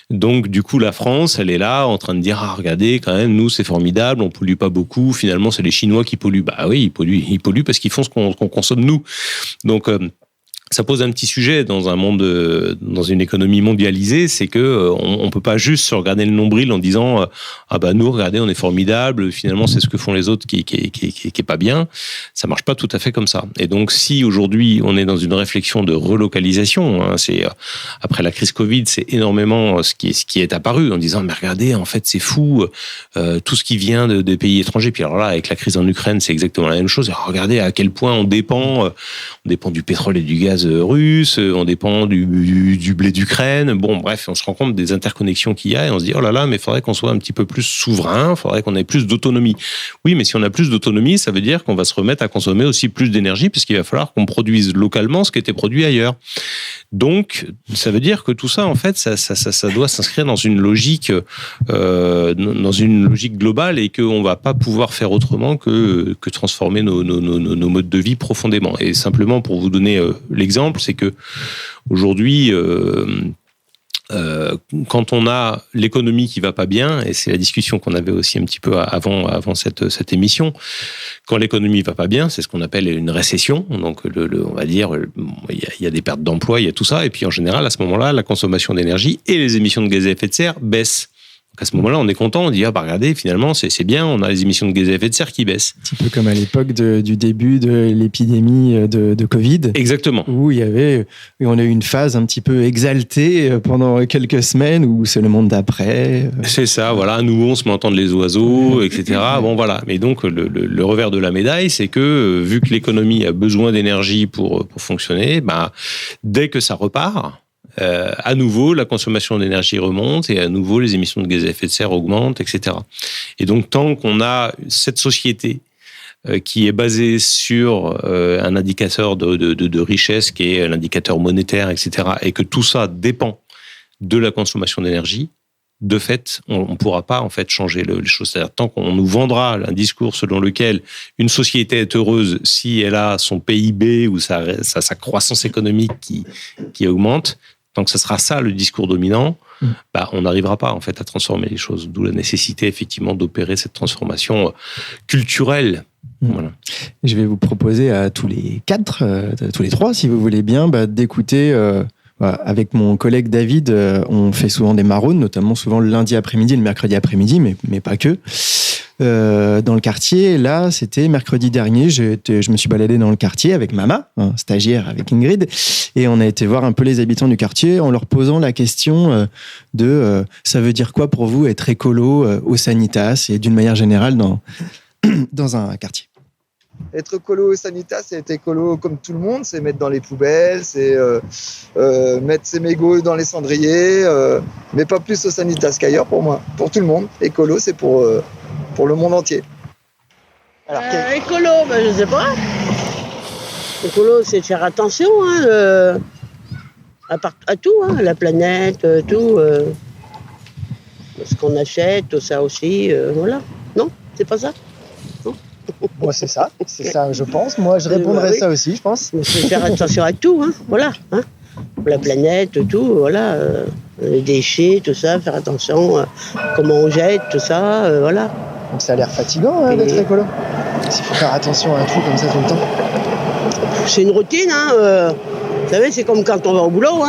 Donc du coup, la France, elle est là en train de dire, ah regardez, quand même, nous c'est formidable, on pollue pas beaucoup. Finalement, c'est les Chinois qui polluent. Bah oui, ils polluent parce qu'ils font ce qu'on consomme nous. Donc ça pose un petit sujet dans un monde, dans une économie mondialisée, c'est que on peut pas juste se regarder le nombril en disant ah bah nous regardez on est formidable, finalement c'est ce que font les autres qui est pas bien. Ça marche pas tout à fait comme ça. Et donc si aujourd'hui on est dans une réflexion de relocalisation, hein, c'est après la crise Covid, c'est énormément ce qui est apparu en disant mais regardez en fait c'est fou tout ce qui vient des pays étrangers. Puis alors là avec la crise en Ukraine c'est exactement la même chose. Alors, regardez à quel point on dépend du pétrole et du gaz russe, on dépend du blé d'Ukraine. Bon, bref, on se rend compte des interconnexions qu'il y a et on se dit, oh là là, mais il faudrait qu'on soit un petit peu plus souverain, il faudrait qu'on ait plus d'autonomie. Oui, mais si on a plus d'autonomie, ça veut dire qu'on va se remettre à consommer aussi plus d'énergie puisqu'il va falloir qu'on produise localement ce qui était produit ailleurs. Donc, ça veut dire que tout ça, en fait, ça doit s'inscrire dans une logique globale et qu'on va pas pouvoir faire autrement que transformer nos modes de vie profondément. Et simplement pour vous donner l'exemple, c'est que aujourd'hui, quand on a l'économie qui va pas bien, et c'est la discussion qu'on avait aussi un petit peu avant cette émission, quand l'économie va pas bien, c'est ce qu'on appelle une récession. Donc, on va dire, il y a des pertes d'emploi, il y a tout ça, et puis en général, à ce moment-là, la consommation d'énergie et les émissions de gaz à effet de serre baissent. Donc à ce moment-là, on est content, on dit ah bah regardez, finalement c'est bien, on a les émissions de gaz à effet de serre qui baissent. Un petit peu comme à l'époque du début de l'épidémie de Covid. Exactement. Où on a eu une phase un petit peu exaltée pendant quelques semaines où c'est le monde d'après. C'est ça, voilà, à nouveau on se met à entendre les oiseaux, etc. Bon voilà, mais donc le revers de la médaille, c'est que vu que l'économie a besoin d'énergie pour fonctionner, bah dès que ça repart. À nouveau, la consommation d'énergie remonte et à nouveau, les émissions de gaz à effet de serre augmentent, etc. Et donc, tant qu'on a cette société qui est basée sur un indicateur de richesse qui est l'indicateur monétaire, etc., et que tout ça dépend de la consommation d'énergie, de fait, on ne pourra pas en fait changer les choses. C'est-à-dire, tant qu'on nous vendra un discours selon lequel une société est heureuse si elle a son PIB ou sa croissance économique qui augmente, tant que ce sera ça le discours dominant, bah, on n'arrivera pas en fait à transformer les choses. D'où la nécessité effectivement d'opérer cette transformation culturelle. Voilà. Je vais vous proposer à tous les trois, si vous voulez bien, d'écouter. Avec mon collègue David, on fait souvent des maraudes, notamment souvent le lundi après-midi, le mercredi après-midi, mais pas que. Dans le quartier, là, c'était mercredi dernier, je me suis baladé dans le quartier avec Mama, stagiaire avec Ingrid, et on a été voir un peu les habitants du quartier en leur posant la question de ça veut dire quoi pour vous être écolo au Sanitas et d'une manière générale dans un quartier. Être écolo au Sanitas, c'est être écolo comme tout le monde, c'est mettre dans les poubelles, c'est mettre ses mégots dans les cendriers, mais pas plus au Sanitas qu'ailleurs pour moi. Pour tout le monde, écolo, c'est pour le monde entier. Alors, écolo, je sais pas. Écolo, c'est de faire attention à tout, à la planète, tout. Ce qu'on achète, tout ça aussi, voilà. Non, c'est pas ça? Moi, c'est ça, je pense. Moi, je répondrais ça aussi, je pense. Il faut faire attention à tout, voilà. pour la planète, tout, voilà. Les déchets, tout ça, faire attention, comment on jette, tout ça, voilà. Donc ça a l'air fatigant d'être écolo. Il faut faire attention à tout comme ça tout le temps. C'est une routine, vous savez, c'est comme quand on va au boulot,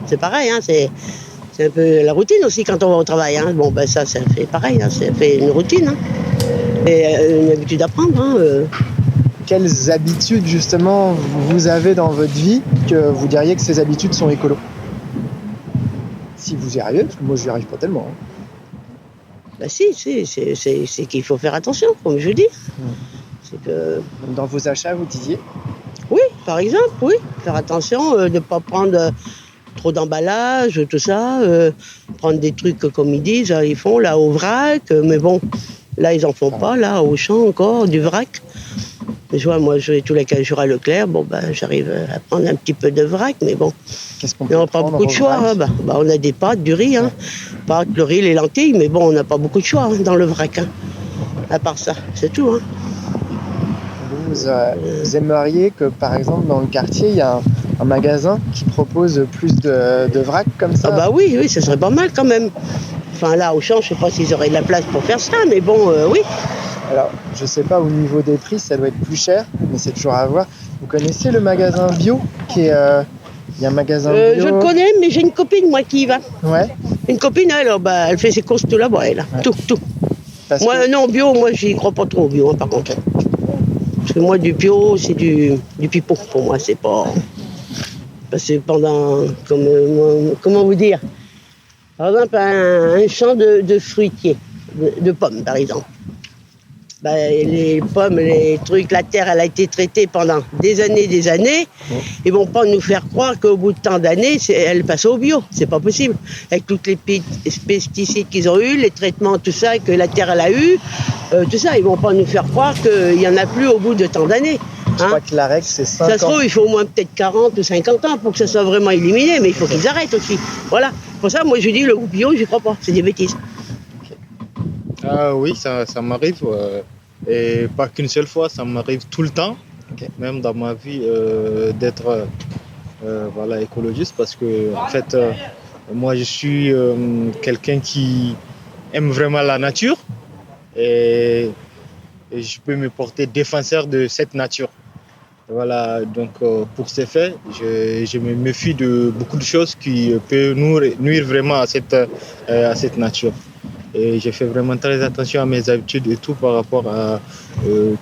c'est pareil, c'est un peu la routine aussi quand on va au travail. Bon, ben ça fait pareil, ça fait une routine. Et une habitude à prendre. Quelles habitudes, justement, vous avez dans votre vie que vous diriez que ces habitudes sont écolo? Si vous y arrivez, parce que moi, je n'y arrive pas tellement. Bah si, c'est qu'il faut faire attention, comme je dis. C'est que... Dans vos achats, vous disiez? Oui, par exemple, oui. Faire attention de ne pas prendre trop d'emballage, tout ça. Prendre des trucs, comme ils disent, ils font là au vrac. Mais bon, là, ils n'en font pas, là, au champ encore, du vrac. Je vois, moi, je vais tous les 15 jours à Leclerc. Bon, j'arrive à prendre un petit peu de vrac, mais bon. Qu'est-ce qu'on peut prendre? On n'a pas beaucoup de choix. On a des pâtes, du riz. Pâtes, le riz, les lentilles, mais bon, on n'a pas beaucoup de choix dans le vrac. À part ça, c'est tout. Vous aimeriez que, par exemple, dans le quartier, il y a un magasin qui propose plus de vrac comme ça? Oui, ça serait pas mal quand même. Enfin, là, au champ, je ne sais pas s'ils auraient de la place pour faire ça, mais bon, oui. Alors, je sais pas, au niveau des prix, ça doit être plus cher, mais c'est toujours à voir. Vous connaissez le magasin bio qui est... Il y a un magasin bio... Je le connais, mais j'ai une copine, moi, qui y va. Ouais. Une copine, elle fait ses courses tout là-bas, elle. Ouais. Tout. Moi, non, bio, moi, j'y crois pas trop, bio, par contre. Parce que moi, du bio, c'est du pipeau, pour moi, c'est pas... Parce que pendant... Comment vous dire? Par exemple, un champ de fruitiers, de pommes, par exemple. Les pommes, les trucs, la terre, elle a été traitée pendant des années. Ils vont pas nous faire croire qu'au bout de tant d'années, elle passe au bio. C'est pas possible. Avec tous les pesticides qu'ils ont eu, les traitements, tout ça, que la terre, elle a eu, tout ça, ils vont pas nous faire croire qu'il y en a plus au bout de tant d'années. Je crois que la règle, c'est 5 ans. Ça se trouve, il faut au moins peut-être 40 ou 50 ans pour que ça soit vraiment éliminé, mais il faut qu'ils arrêtent aussi. Voilà. Pour ça, moi, je dis, le bio, j'y crois pas. C'est des bêtises. Oui, ça m'arrive. Et pas qu'une seule fois, ça m'arrive tout le temps. Même dans ma vie, d'être écologiste. Parce que, en fait, moi, je suis quelqu'un qui aime vraiment la nature. Et je peux me porter défenseur de cette nature. Voilà, donc pour ces faits, je me méfie de beaucoup de choses qui peuvent nuire vraiment à cette nature. Et j'ai fait vraiment très attention à mes habitudes et tout par rapport à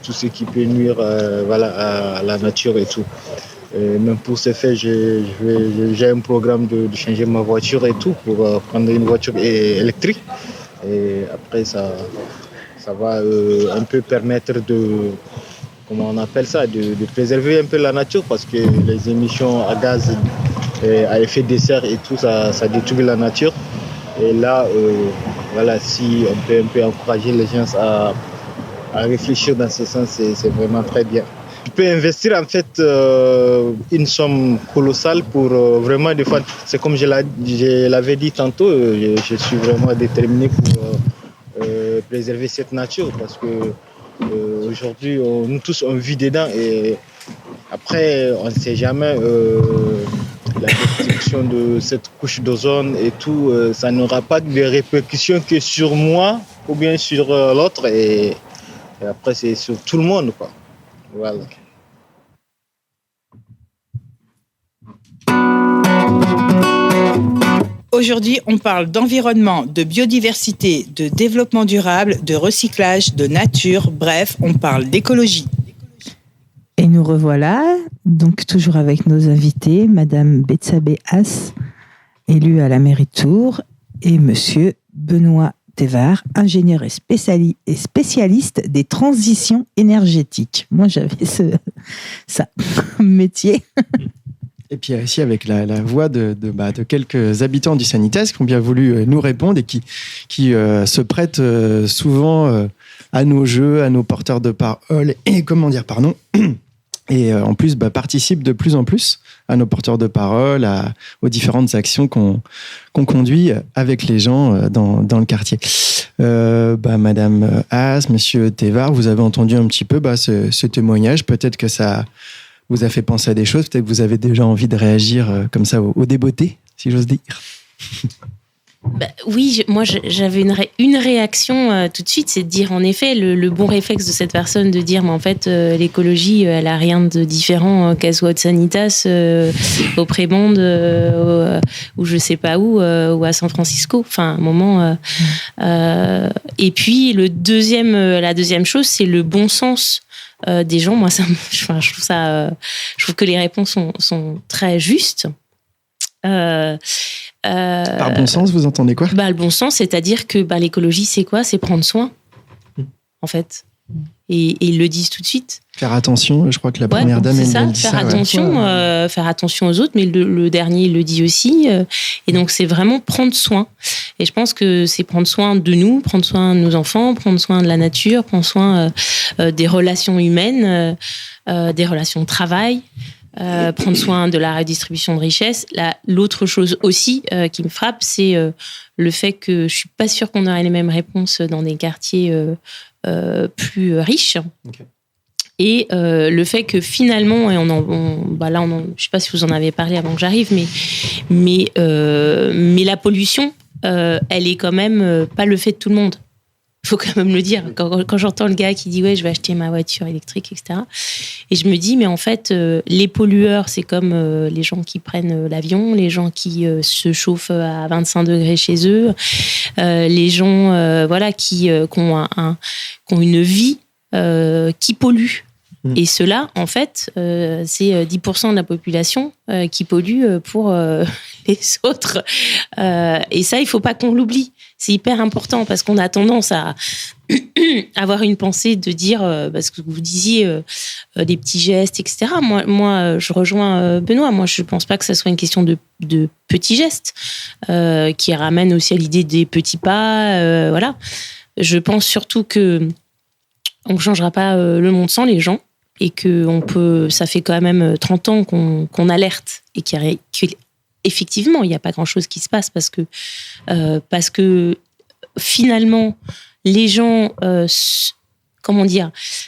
tout ce qui peut nuire à la nature et tout. Et même pour ces faits, j'ai un programme de changer ma voiture et tout pour prendre une voiture électrique. Et après, ça va un peu permettre de préserver un peu la nature parce que les émissions à gaz à effet de serre et tout, ça détruit la nature. Et là, si on peut un peu encourager les gens à réfléchir dans ce sens, c'est vraiment très bien. Tu peux investir en fait une somme colossale pour vraiment défendre. C'est comme je l'avais dit tantôt, je suis vraiment déterminé pour préserver cette nature parce que aujourd'hui, nous tous on vit dedans et après on ne sait jamais la destruction de cette couche d'ozone et tout, ça n'aura pas de répercussions que sur moi ou bien sur l'autre et après c'est sur tout le monde, quoi. Voilà. Aujourd'hui, on parle d'environnement, de biodiversité, de développement durable, de recyclage, de nature, bref, on parle d'écologie. Et nous revoilà, donc toujours avec nos invités, Madame Betsabé As, élue à la mairie de Tours, et Monsieur Benoît Thévard, ingénieur et spécialiste des transitions énergétiques. Moi, j'avais ça métier. Et puis aussi avec la voix de quelques habitants du Sanitas qui ont bien voulu nous répondre et qui se prêtent souvent à nos jeux, à nos porteurs de parole et en plus participent de plus en plus à nos porteurs de parole, aux différentes actions qu'on conduit avec les gens dans le quartier. Madame As, Monsieur Thévard, vous avez entendu un petit peu ce témoignage. Peut-être que ça vous a fait penser à des choses. Peut-être que vous avez déjà envie de réagir comme ça au débeauté, si j'ose dire. Oui, moi j'avais une réaction tout de suite, c'est de dire en effet le bon réflexe de cette personne de dire mais en fait l'écologie elle a rien de différent qu'elle soit de Sanitas au Prémonde ou je sais pas où ou à San Francisco, enfin à un moment et puis la deuxième chose c'est le bon sens des gens. Moi je trouve que les réponses sont très justes. Par bon sens, vous entendez quoi ? Le bon sens, c'est-à-dire que l'écologie, c'est quoi ? C'est prendre soin, en fait. Et ils le disent tout de suite. Faire attention, je crois que la première dame, elle dit ça. Faire attention aux autres, mais le dernier, il le dit aussi. Et donc, c'est vraiment prendre soin. Et je pense que c'est prendre soin de nous, prendre soin de nos enfants, prendre soin de la nature, prendre soin des relations humaines, des relations de travail. Prendre soin de la redistribution de richesses. L'autre chose aussi qui me frappe, c'est le fait que je suis pas sûre qu'on aurait les mêmes réponses dans des quartiers plus riches. Okay. Et le fait que finalement, et je sais pas si vous en avez parlé avant que j'arrive, mais la pollution, elle est quand même pas le fait de tout le monde. Il faut quand même le dire. Quand j'entends le gars qui dit « ouais, je vais acheter ma voiture électrique, etc. » Et je me dis « mais en fait, les pollueurs, c'est comme les gens qui prennent l'avion, les gens qui se chauffent à 25 degrés chez eux, les gens qui ont une vie qui pollue. » Et cela, en fait, c'est 10% de la population qui pollue pour les autres. Et ça, il ne faut pas qu'on l'oublie. C'est hyper important parce qu'on a tendance à avoir une pensée de dire, parce que vous disiez des petits gestes, etc. Moi, je rejoins Benoît. Moi, je ne pense pas que ça soit une question de petits gestes qui ramène aussi à l'idée des petits pas. Voilà. Je pense surtout que on ne changera pas le monde sans les gens. Et que ça fait quand même 30 ans qu'on alerte et qu'effectivement, il n'y a pas grand-chose qui se passe parce que finalement, les gens,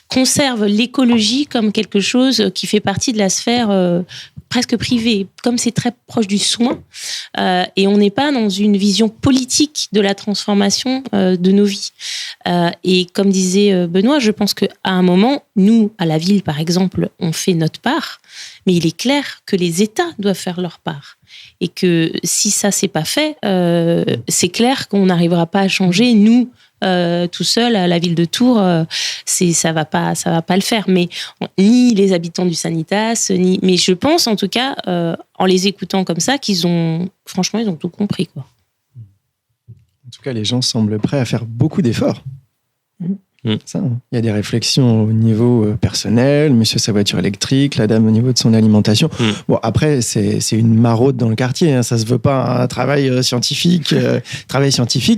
conservent l'écologie comme quelque chose qui fait partie de la sphère presque privée, comme c'est très proche du soin. Et on n'est pas dans une vision politique de la transformation de nos vies. Et comme disait Benoît, je pense qu'à un moment, nous, à la ville, par exemple, on fait notre part, mais il est clair que les États doivent faire leur part. Et que si ça, c'est pas fait, c'est clair qu'on n'arrivera pas à changer, nous, tout seul à la ville de Tours, ça va pas le faire. Mais ni les habitants du Sanitas, mais je pense en tout cas, en les écoutant comme ça, ils ont tout compris, quoi. En tout cas, les gens semblent prêts à faire beaucoup d'efforts. Ça, il y a des réflexions au niveau personnel, monsieur sa voiture électrique, la dame au niveau de son alimentation. Bon, après, c'est une maraude dans le quartier, hein. Ça se veut pas un travail scientifique,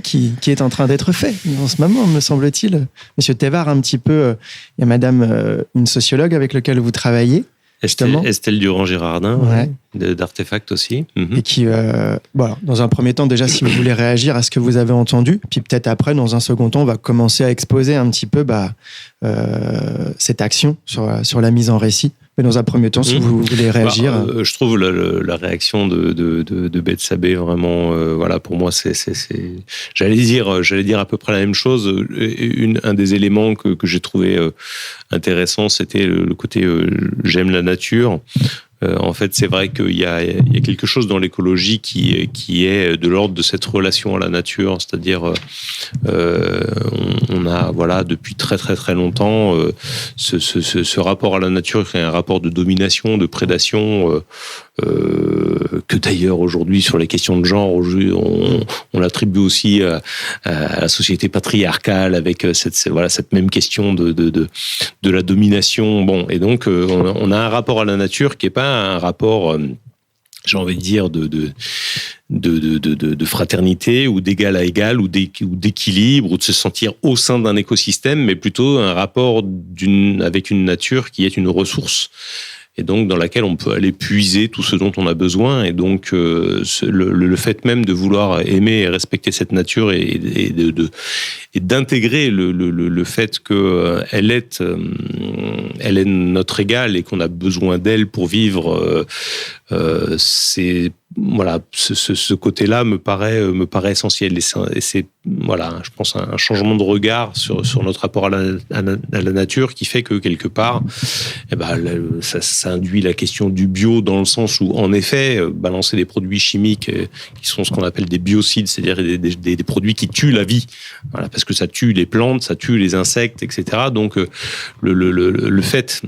qui est en train d'être fait en ce moment, me semble-t-il. Monsieur Thévard, un petit peu, il y a madame, une sociologue avec laquelle vous travaillez. Estelle Durand-Girardin, ouais. d'Artefact aussi. Et qui, dans un premier temps, déjà, si vous voulez réagir à ce que vous avez entendu, puis peut-être après, dans un second temps, on va commencer à exposer un petit peu cette action sur la mise en récit. Mais dans un premier temps, si vous voulez réagir... je trouve la réaction de Bethsabée vraiment... pour moi, j'allais dire à peu près la même chose. Un des éléments que j'ai trouvé intéressant, c'était le côté j'aime la nature. En fait, c'est vrai qu'il y a quelque chose dans l'écologie qui est de l'ordre de cette relation à la nature, c'est-à-dire on a depuis très très très longtemps ce rapport à la nature qui est un rapport de domination, de prédation que d'ailleurs aujourd'hui sur les questions de genre on l'attribue aussi à la société patriarcale avec cette même question de la domination. Bon, et donc on a un rapport à la nature qui est pas un rapport, j'ai envie de dire, de fraternité ou d'égal à égal ou d'équilibre ou de se sentir au sein d'un écosystème, mais plutôt un rapport avec une nature qui est une ressource et donc dans laquelle on peut aller puiser tout ce dont on a besoin. Et donc le fait même de vouloir aimer et respecter cette nature et d'intégrer le fait qu'elle est notre égale et qu'on a besoin d'elle pour vivre. C'est voilà, ce côté-là me paraît essentiel, et c'est voilà, je pense un changement de regard sur notre rapport à la nature qui fait que quelque part, ça induit la question du bio, dans le sens où en effet balancer des produits chimiques qui sont ce qu'on appelle des biocides, c'est-à-dire des produits qui tuent la vie, voilà, parce que ça tue les plantes, ça tue les insectes, etc. Donc le fait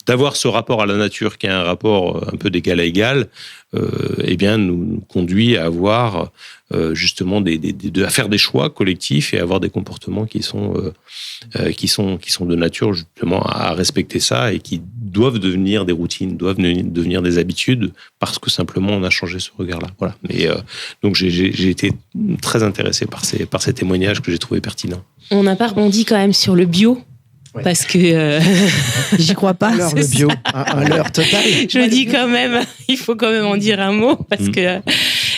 d'avoir ce rapport à la nature qui est un rapport un peu d'égal à égal, nous conduit à avoir justement à faire des choix collectifs et à avoir des comportements qui sont de nature justement à respecter ça, et qui doivent devenir des routines, doivent devenir des habitudes, parce que simplement on a changé ce regard-là. Voilà. Mais donc j'ai été très intéressé par ces témoignages que j'ai trouvé pertinents. On n'a pas rebondi quand même sur le bio. Ouais. Parce que j'y crois pas. Alors le bio, un leurre total. Je me dis quand même, il faut quand même en dire un mot, parce que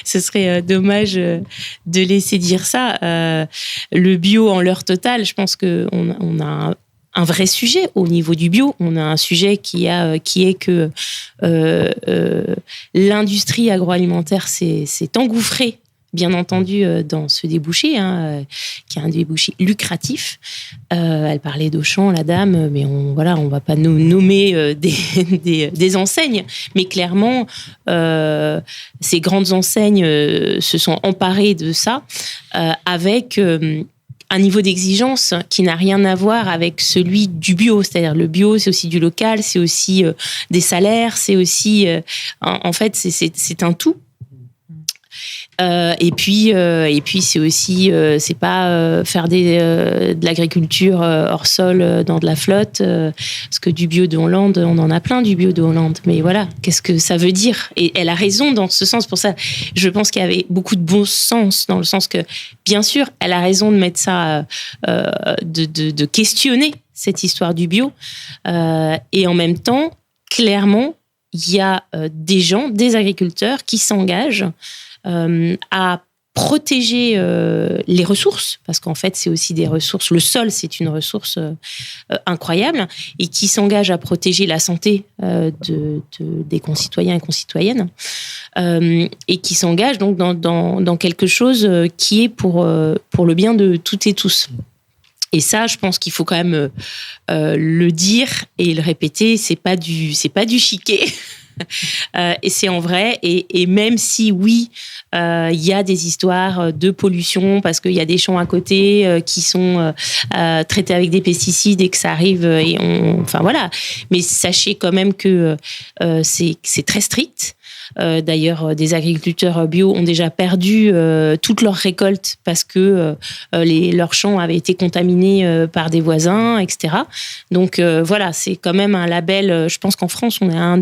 ce serait dommage de laisser dire ça. Le bio en leurre total, je pense qu'on a un vrai sujet au niveau du bio. On a un sujet qui est que l'industrie agroalimentaire s'est engouffrée, bien entendu, dans ce débouché, qui est un débouché lucratif. Elle parlait d'Auchan, la dame, mais on va pas nous nommer des enseignes, mais clairement, ces grandes enseignes se sont emparées de ça, avec un niveau d'exigence qui n'a rien à voir avec celui du bio. C'est-à-dire le bio, c'est aussi du local, c'est aussi des salaires, c'est aussi... en fait, c'est un tout. Et puis c'est aussi c'est pas faire de l'agriculture hors sol dans de la flotte, parce que du bio de Hollande, on en a plein du bio de Hollande, mais voilà, qu'est-ce que ça veut dire? Et elle a raison dans ce sens. Pour ça, je pense qu'il y avait beaucoup de bon sens, dans le sens que, bien sûr, elle a raison de mettre ça, de questionner cette histoire du bio, et en même temps, clairement, il y a des agriculteurs qui s'engagent à protéger les ressources, parce qu'en fait, c'est aussi des ressources. Le sol, c'est une ressource incroyable, et qui s'engage à protéger la santé des concitoyens et concitoyennes, et qui s'engage donc dans quelque chose qui est pour le bien de toutes et tous. Et ça, je pense qu'il faut quand même le dire et le répéter. C'est pas du chiquet. Et c'est en vrai, et même si oui, il y a des histoires de pollution parce qu'il y a des champs à côté qui sont traités avec des pesticides et que ça arrive, enfin voilà. Mais sachez quand même que c'est très strict. D'ailleurs, des agriculteurs bio ont déjà perdu toute leur récolte parce que leurs champs avaient été contaminés par des voisins, etc. Donc voilà, c'est quand même un label. Je pense qu'en France, on a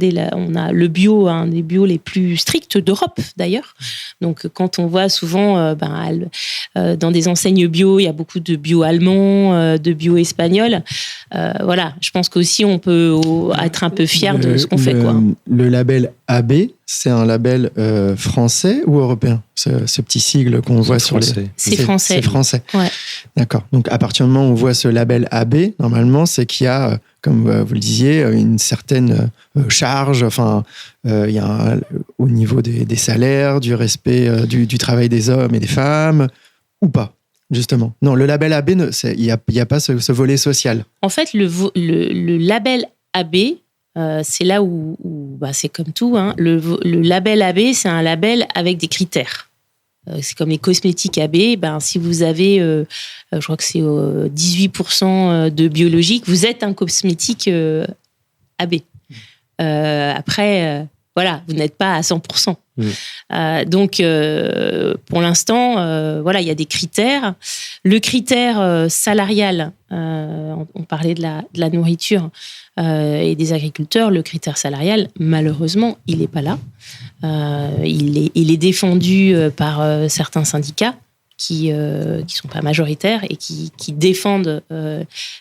le bio, un des bio les plus stricts d'Europe, d'ailleurs. Donc quand on voit souvent dans des enseignes bio, il y a beaucoup de bio allemand, de bio espagnol. Voilà, je pense qu'aussi on peut être un peu fier de ce qu'on fait, quoi. Le label AB, c'est un label français ou européen, ce petit sigle qu'on voit sur les... C'est français. C'est français. Ouais. D'accord. Donc, à partir du moment où on voit ce label AB, normalement, c'est qu'il y a, comme vous le disiez, une certaine charge. Enfin, il y a au niveau des salaires, du respect du travail des hommes et des femmes, ou pas, justement. Non, le label AB, il n'y a pas ce volet social. En fait, le label AB... c'est là où c'est comme tout. Le label AB, c'est un label avec des critères. C'est comme les cosmétiques AB. Si vous avez, je crois que c'est 18% de biologique, vous êtes un cosmétique AB. Après, voilà, vous n'êtes pas à 100%. Donc, pour l'instant, voilà, il y a des critères. Le critère salarial, on parlait de la nourriture et des agriculteurs. Le critère salarial, malheureusement, il n'est pas là. Il est défendu par certains syndicats qui sont pas majoritaires et qui défendent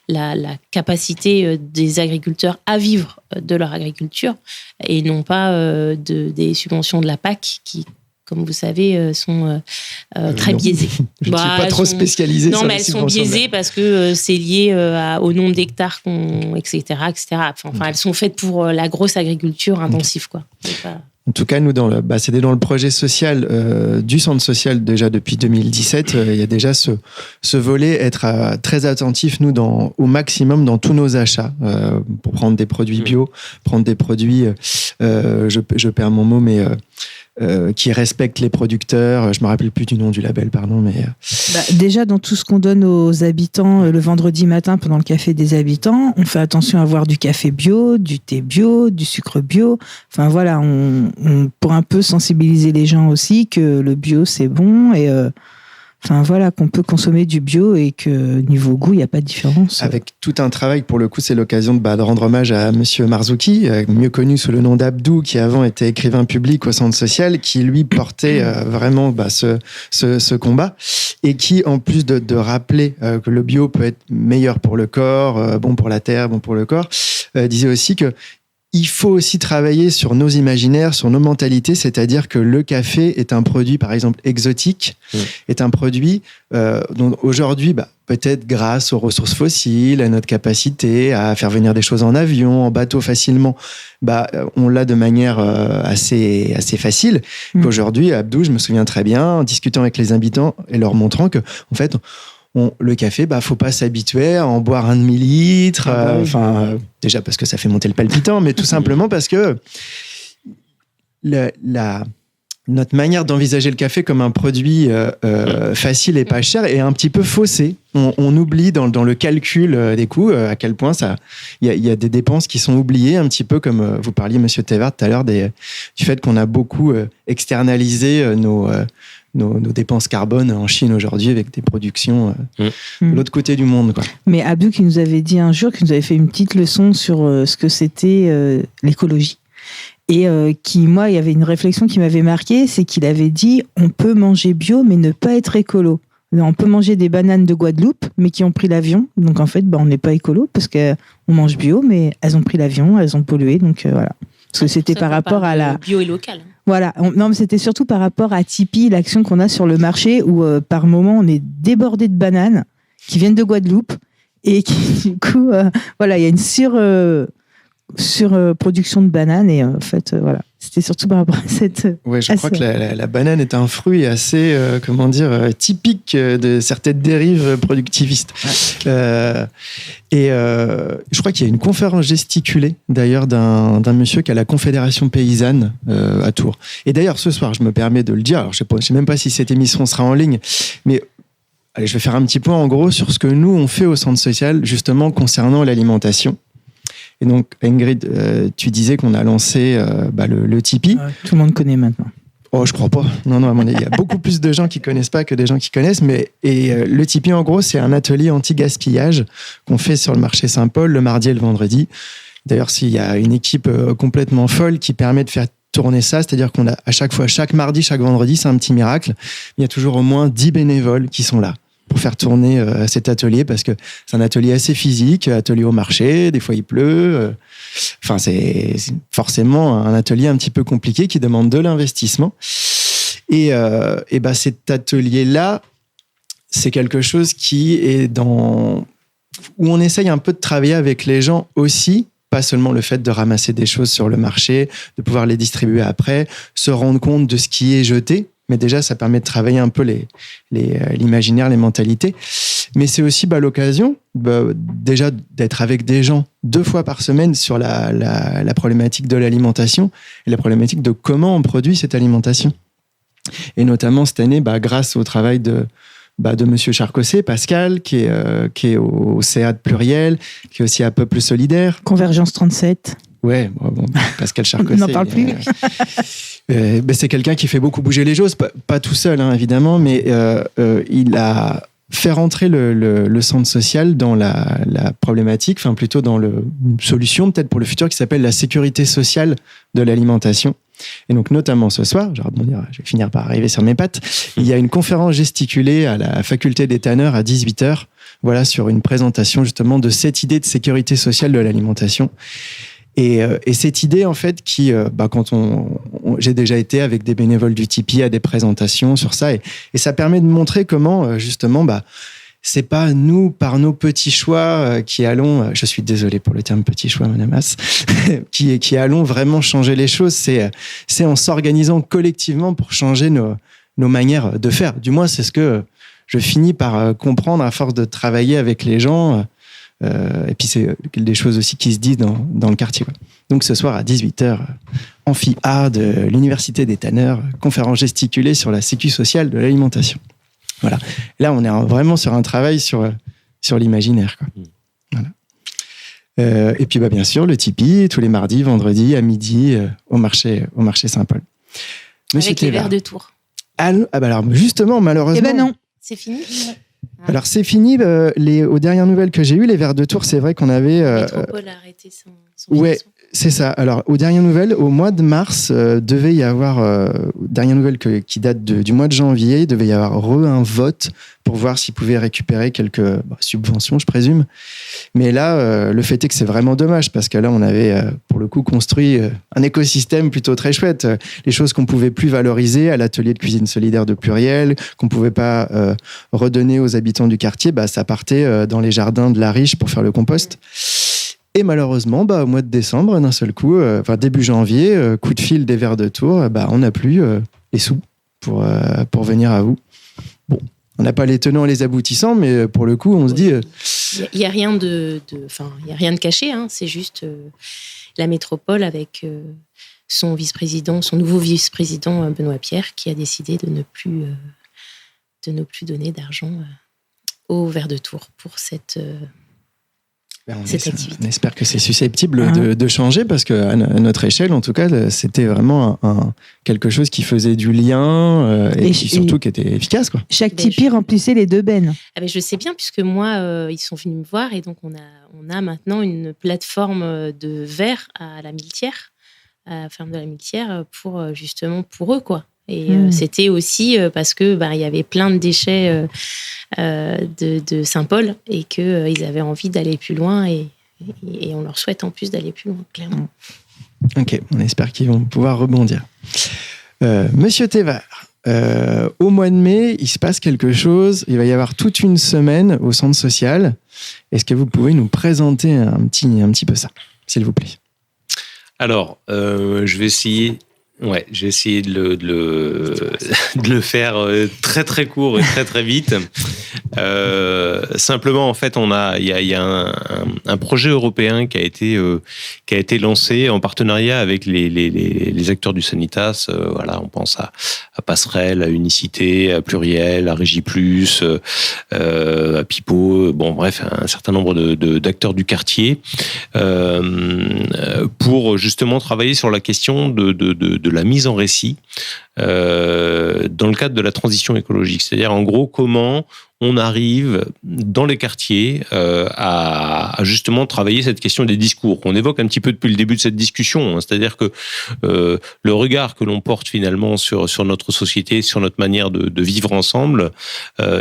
la capacité des agriculteurs à vivre de leur agriculture, et non pas des subventions de la PAC qui comme vous savez, sont très biaisées. Je ne suis pas trop spécialisée. Non, mais elles sont biaisées parce que c'est lié au nombre d'hectares etc. Enfin, elles sont faites pour la grosse agriculture intensive, quoi. En tout cas, nous, c'était dans le projet social du centre social déjà depuis 2017. Il y a déjà ce volet, être très attentif, nous, au maximum dans tous nos achats, pour prendre des produits bio, prendre des produits, je perds mon mot, mais qui respectent les producteurs. Je me rappelle plus du nom du label, pardon, mais déjà dans tout ce qu'on donne aux habitants le vendredi matin pendant le café des habitants, on fait attention à avoir du café bio, du thé bio, du sucre bio. Enfin voilà, on pour un peu sensibiliser les gens aussi que le bio c'est bon et enfin voilà, qu'on peut consommer du bio et que niveau goût, il n'y a pas de différence. Avec tout un travail, pour le coup, c'est l'occasion de rendre hommage à Monsieur Marzouki, mieux connu sous le nom d'Abdou, qui avant était écrivain public au centre social, qui lui portait vraiment ce combat et qui, en plus de rappeler que le bio peut être meilleur pour le corps, bon pour la terre, bon pour le corps, disait aussi que il faut aussi travailler sur nos imaginaires, sur nos mentalités, c'est-à-dire que le café est un produit, par exemple, exotique, est un produit dont aujourd'hui, peut-être grâce aux ressources fossiles, à notre capacité à faire venir des choses en avion, en bateau facilement, on l'a de manière assez facile. Qu'aujourd'hui, Abdou, je me souviens très bien, en discutant avec les habitants et leur montrant que, en fait, le café, faut pas s'habituer à en boire un demi-litre. Déjà parce que ça fait monter le palpitant, mais tout simplement parce que notre manière d'envisager le café comme un produit facile et pas cher est un petit peu faussée. On oublie dans le calcul des coûts à quel point il y a des dépenses qui sont oubliées, un petit peu comme vous parliez, Monsieur Tevart, tout à l'heure, du fait qu'on a beaucoup externalisé nos dépenses carbone en Chine aujourd'hui avec des productions de l'autre côté du monde, quoi. Mais Abdou qui nous avait dit un jour, qui nous avait fait une petite leçon sur ce que c'était l'écologie. Et moi, il y avait une réflexion qui m'avait marquée, c'est qu'il avait dit on peut manger bio mais ne pas être écolo. On peut manger des bananes de Guadeloupe mais qui ont pris l'avion. Donc en fait, on n'est pas écolo parce qu'on mange bio mais elles ont pris l'avion, elles ont pollué. Donc voilà. Parce que c'était par rapport à la... Bio et local. Voilà. Non, mais c'était surtout par rapport à Tipeee, l'action qu'on a sur le marché où par moment on est débordé de bananes qui viennent de Guadeloupe et qui du coup, il y a une surproduction de bananes et en fait, voilà. C'était surtout par rapport à cette... Oui, je crois que la banane est un fruit assez, typique de certaines dérives productivistes. Et je crois qu'il y a une conférence gesticulée, d'ailleurs, d'un monsieur qui a la Confédération Paysanne à Tours. Et d'ailleurs, ce soir, je me permets de le dire, alors je sais même pas si cette émission sera en ligne, mais allez, je vais faire un petit point, en gros, sur ce que nous, on fait au centre social, justement, concernant l'alimentation. Et donc, Ingrid, tu disais qu'on a lancé le Tipeee. Tout le monde connaît maintenant. Oh, je crois pas. Non, à mon avis, il y a beaucoup plus de gens qui connaissent pas que des gens qui connaissent. Le Tipeee, en gros, c'est un atelier anti-gaspillage qu'on fait sur le marché Saint-Paul le mardi et le vendredi. D'ailleurs, s'il y a une équipe complètement folle qui permet de faire tourner ça, c'est-à-dire qu'on a à chaque fois, chaque mardi, chaque vendredi, c'est un petit miracle. Il y a toujours au moins 10 bénévoles qui sont là pour faire tourner cet atelier, parce que c'est un atelier assez physique, atelier au marché, des fois il pleut. C'est forcément un atelier un petit peu compliqué qui demande de l'investissement. Et cet atelier-là, c'est quelque chose qui est où on essaye un peu de travailler avec les gens aussi, pas seulement le fait de ramasser des choses sur le marché, de pouvoir les distribuer après, se rendre compte de ce qui est jeté. Mais déjà, ça permet de travailler un peu l'imaginaire, les mentalités. Mais c'est aussi l'occasion déjà d'être avec des gens 2 fois par semaine sur la problématique de l'alimentation et la problématique de comment on produit cette alimentation. Et notamment cette année, grâce au travail de Monsieur Charcosset, Pascal, qui est au CA de Pluriel, qui est aussi à Peuple Solidaire. Convergence 37. Ouais, Pascal Charcosset. On n'en parle plus. C'est quelqu'un qui fait beaucoup bouger les choses, pas tout seul, évidemment, mais il a fait rentrer le centre social dans la problématique, enfin plutôt dans une solution peut-être pour le futur qui s'appelle la sécurité sociale de l'alimentation. Et donc notamment ce soir, je vais finir par arriver sur mes pattes, il y a une conférence gesticulée à la faculté des tanneurs à 18h, sur une présentation justement de cette idée de sécurité sociale de l'alimentation. Et cette idée, en fait, qui, quand j'ai déjà été avec des bénévoles du Tipeee à des présentations sur ça, et ça permet de montrer comment justement, c'est pas nous, par nos petits choix, qui allons, je suis désolé pour le terme petit choix, Madame Haas, qui allons vraiment changer les choses. C'est en s'organisant collectivement pour changer nos manières de faire. Du moins, c'est ce que je finis par comprendre à force de travailler avec les gens. Et puis, c'est des choses aussi qui se disent dans le quartier, quoi. Donc, ce soir à 18h, amphi A de l'Université des Tanneurs, conférence gesticulée sur la sécu sociale de l'alimentation. Voilà. Et là, on est vraiment sur un travail sur l'imaginaire, quoi. Voilà. Et puis, bien sûr, le Tipeee, tous les mardis, vendredis, à midi, au marché Saint-Paul. Monsieur avec Thévard. Les verres de Tours. Alors, justement, malheureusement... non. C'est fini. Alors, c'est fini. Aux dernières nouvelles que j'ai eues, les verres de Tours, c'est vrai qu'on avait... Métropole a arrêté son ouais, c'est ça. Alors, aux dernières nouvelles, au mois de mars, devait y avoir... dernière nouvelle qui date du mois de janvier, il devait y avoir un vote pour voir s'ils pouvaient récupérer quelques subventions, je présume. Mais là, le fait est que c'est vraiment dommage, parce que là, on avait, pour le coup, construit un écosystème plutôt très chouette. Les choses qu'on pouvait plus valoriser à l'atelier de cuisine solidaire de Pluriel, qu'on pouvait pas redonner aux habitants du quartier, ça partait dans les jardins de la Riche pour faire le compost. Et malheureusement, au mois de décembre, d'un seul coup, début janvier, coup de fil des Verts de Tours, on n'a plus les sous pour venir à vous. Bon, on n'a pas les tenants et les aboutissants, mais pour le coup, on se dit... Il n'y a rien de caché, hein, c'est juste la métropole avec son nouveau vice-président Benoît Pierre, qui a décidé de ne plus donner d'argent aux Verts de Tours pour cette activité. On espère que c'est susceptible de changer, parce qu'à notre échelle, en tout cas, c'était vraiment quelque chose qui faisait du lien et surtout qui était efficace, quoi. Chaque Tipeee remplissait les 2 bennes. Je sais bien, puisque moi, ils sont venus me voir, et donc on a maintenant une plateforme de verre à la Miltière, à la ferme de la Miltière, justement pour eux, quoi. Et c'était aussi parce que il y avait plein de déchets de Saint-Paul, et qu'ils avaient envie d'aller plus loin, et on leur souhaite en plus d'aller plus loin, clairement. Ok, on espère qu'ils vont pouvoir rebondir. Monsieur Thévard, au mois de mai, il se passe quelque chose. Il va y avoir toute une semaine au centre social. Est-ce que vous pouvez nous présenter un petit peu ça, s'il vous plaît? Alors, je vais essayer... Ouais, j'ai essayé de le faire très très court et très très vite. Simplement, en fait, il y a un projet européen qui a été lancé en partenariat avec les acteurs du Sanitas. Voilà, on pense à Passerelle, à Unicité, à Pluriel, à Régie Plus, à Pipo. Bon, bref, un certain nombre d'acteurs du quartier pour justement travailler sur la question de la mise en récit dans le cadre de la transition écologique. C'est-à-dire, en gros, comment on arrive dans les quartiers à justement travailler cette question des discours qu'on évoque un petit peu depuis le début de cette discussion. C'est-à-dire que le regard que l'on porte finalement sur notre société, sur notre manière de vivre ensemble,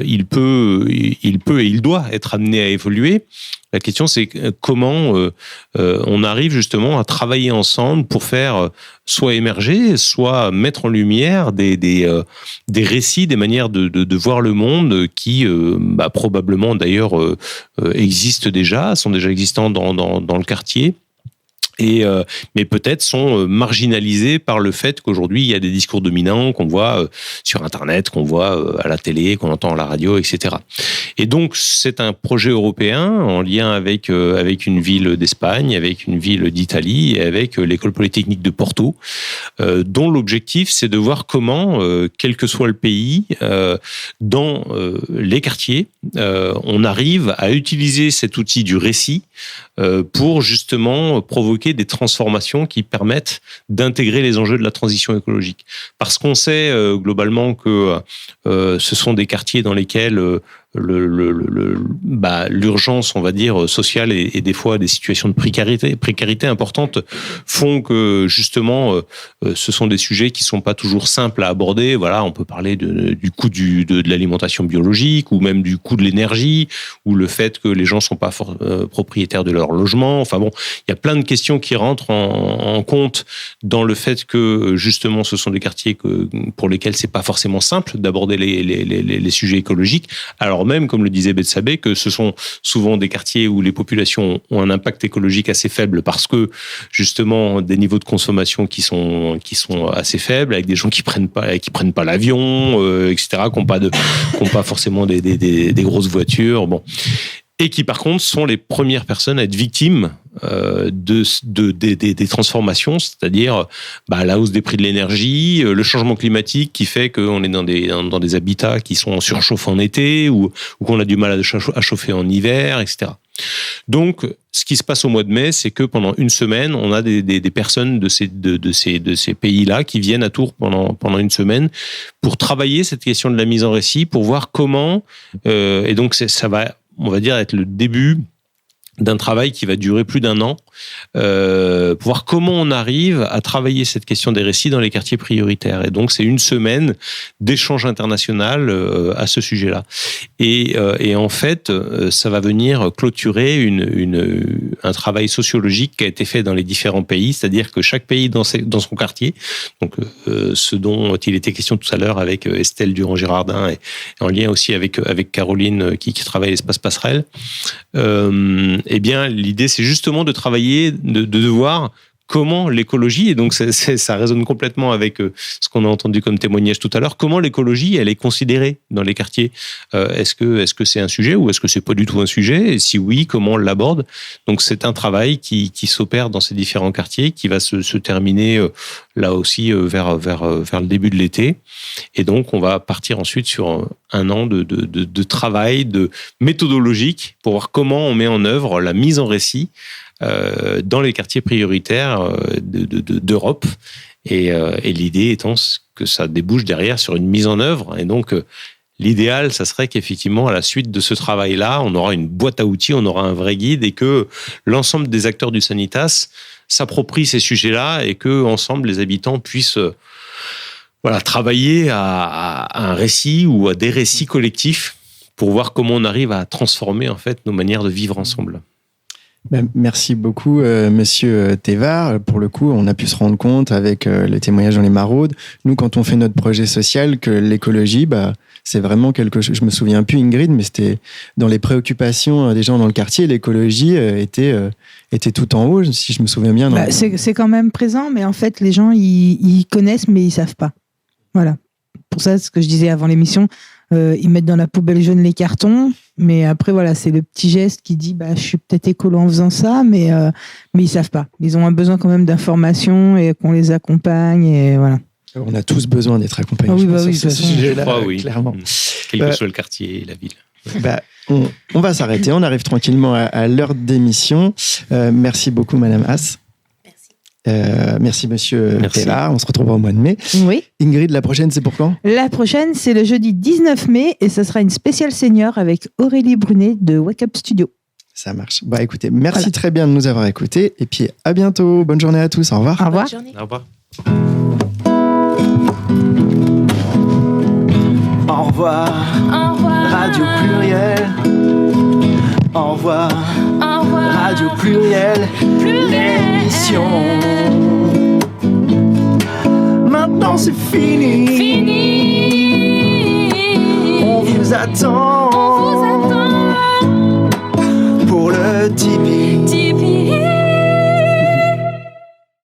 il peut et il doit être amené à évoluer. La question, c'est comment on arrive justement à travailler ensemble pour faire soit émerger, soit mettre en lumière des récits, des manières de voir le monde qui probablement d'ailleurs existent déjà, sont déjà existants dans le quartier. Mais peut-être sont marginalisés par le fait qu'aujourd'hui il y a des discours dominants qu'on voit sur Internet, qu'on voit à la télé, qu'on entend à la radio, etc. Et donc c'est un projet européen en lien avec une ville d'Espagne, avec une ville d'Italie et avec l'école polytechnique de Porto, dont l'objectif c'est de voir comment, quel que soit le pays, dans les quartiers, on arrive à utiliser cet outil du récit pour justement provoquer des transformations qui permettent d'intégrer les enjeux de la transition écologique. Parce qu'on sait globalement que ce sont des quartiers dans lesquels l'urgence, on va dire, sociale et des fois des situations de précarité importantes font que justement, ce sont des sujets qui sont pas toujours simples à aborder. Voilà, on peut parler du coût de l'alimentation biologique ou même du coût de l'énergie ou le fait que les gens sont pas propriétaires de leur logement. Enfin bon, il y a plein de questions qui rentrent en compte dans le fait que justement, ce sont des quartiers pour lesquels c'est pas forcément simple d'aborder les sujets écologiques, alors même, comme le disait Bethsabée, que ce sont souvent des quartiers où les populations ont un impact écologique assez faible parce que justement des niveaux de consommation qui sont assez faibles, avec des gens qui prennent pas l'avion, etc., qui n'ont pas forcément des grosses voitures, bon. Et qui, par contre, sont les premières personnes à être victimes des transformations, c'est-à-dire la hausse des prix de l'énergie, le changement climatique qui fait qu'on est dans des habitats qui sont surchauffés en été ou qu'on a du mal à chauffer en hiver, etc. Donc, ce qui se passe au mois de mai, c'est que pendant une semaine, on a des personnes de ces pays-là qui viennent à Tours pendant une semaine pour travailler cette question de la mise en récit, pour voir comment, et donc ça va, on va dire, être le début d'un travail qui va durer plus d'1 an, pour voir comment on arrive à travailler cette question des récits dans les quartiers prioritaires. Et donc, c'est une semaine d'échange international à ce sujet-là. Et en fait, ça va venir clôturer un travail sociologique qui a été fait dans les différents pays, c'est-à-dire que chaque pays dans son quartier, donc ce dont il était question tout à l'heure avec Estelle Durand-Girardin et en lien aussi avec Caroline qui travaille à l'Espace Passerelle, eh bien, l'idée, c'est justement de travailler, de voir comment l'écologie, et donc ça résonne complètement avec ce qu'on a entendu comme témoignage tout à l'heure, comment l'écologie, elle est considérée dans les quartiers. Est-ce que c'est un sujet ou est-ce que c'est pas du tout un sujet? Et si oui, comment on l'aborde? Donc c'est un travail qui s'opère dans ces différents quartiers, qui va se terminer là aussi vers le début de l'été. Et donc on va partir ensuite sur 1 an de travail méthodologique pour voir comment on met en œuvre la mise en récit dans les quartiers prioritaires d'Europe. Et l'idée étant que ça débouche derrière sur une mise en œuvre. Et donc, l'idéal, ça serait qu'effectivement, à la suite de ce travail-là, on aura une boîte à outils, on aura un vrai guide et que l'ensemble des acteurs du Sanitas s'approprient ces sujets-là et que ensemble les habitants puissent travailler à un récit ou à des récits collectifs pour voir comment on arrive à transformer en fait nos manières de vivre ensemble. Merci beaucoup, Monsieur Thévard. Pour le coup, on a pu se rendre compte avec le témoignage dans les maraudes, nous, quand on fait notre projet social, que l'écologie, c'est vraiment quelque chose. Je me souviens plus, Ingrid, mais c'était dans les préoccupations des gens dans le quartier. L'écologie était tout en haut, si je me souviens bien. C'est quand même présent, mais en fait, les gens ils connaissent, mais ils savent pas. Voilà. Pour ça, ce que je disais avant l'émission. Ils mettent dans la poubelle jaune les cartons, mais après voilà, c'est le petit geste qui dit je suis peut-être écolo en faisant ça, mais ils savent pas. Ils ont un besoin quand même d'information et qu'on les accompagne et voilà. On a tous besoin d'être accompagnés. Oui, clairement. Quel que soit le quartier et la ville. On va s'arrêter. On arrive tranquillement à l'heure d'émission. Merci beaucoup, Madame Haas. Merci Monsieur Thévard, on se retrouvera au mois de mai. Oui. Ingrid, la prochaine c'est pour quand? La prochaine c'est le jeudi 19 mai et ça sera une spéciale senior avec Aurélie Brunet de Wake Up Studio. Ça marche. Écoutez, merci très bien de nous avoir écoutés et puis à bientôt. Bonne journée à tous. Au revoir. Au revoir. Au revoir. Au revoir. Au revoir. Radio Pluriel. Au revoir. Au revoir. Radio Pluriel. L'émission. Maintenant c'est fini.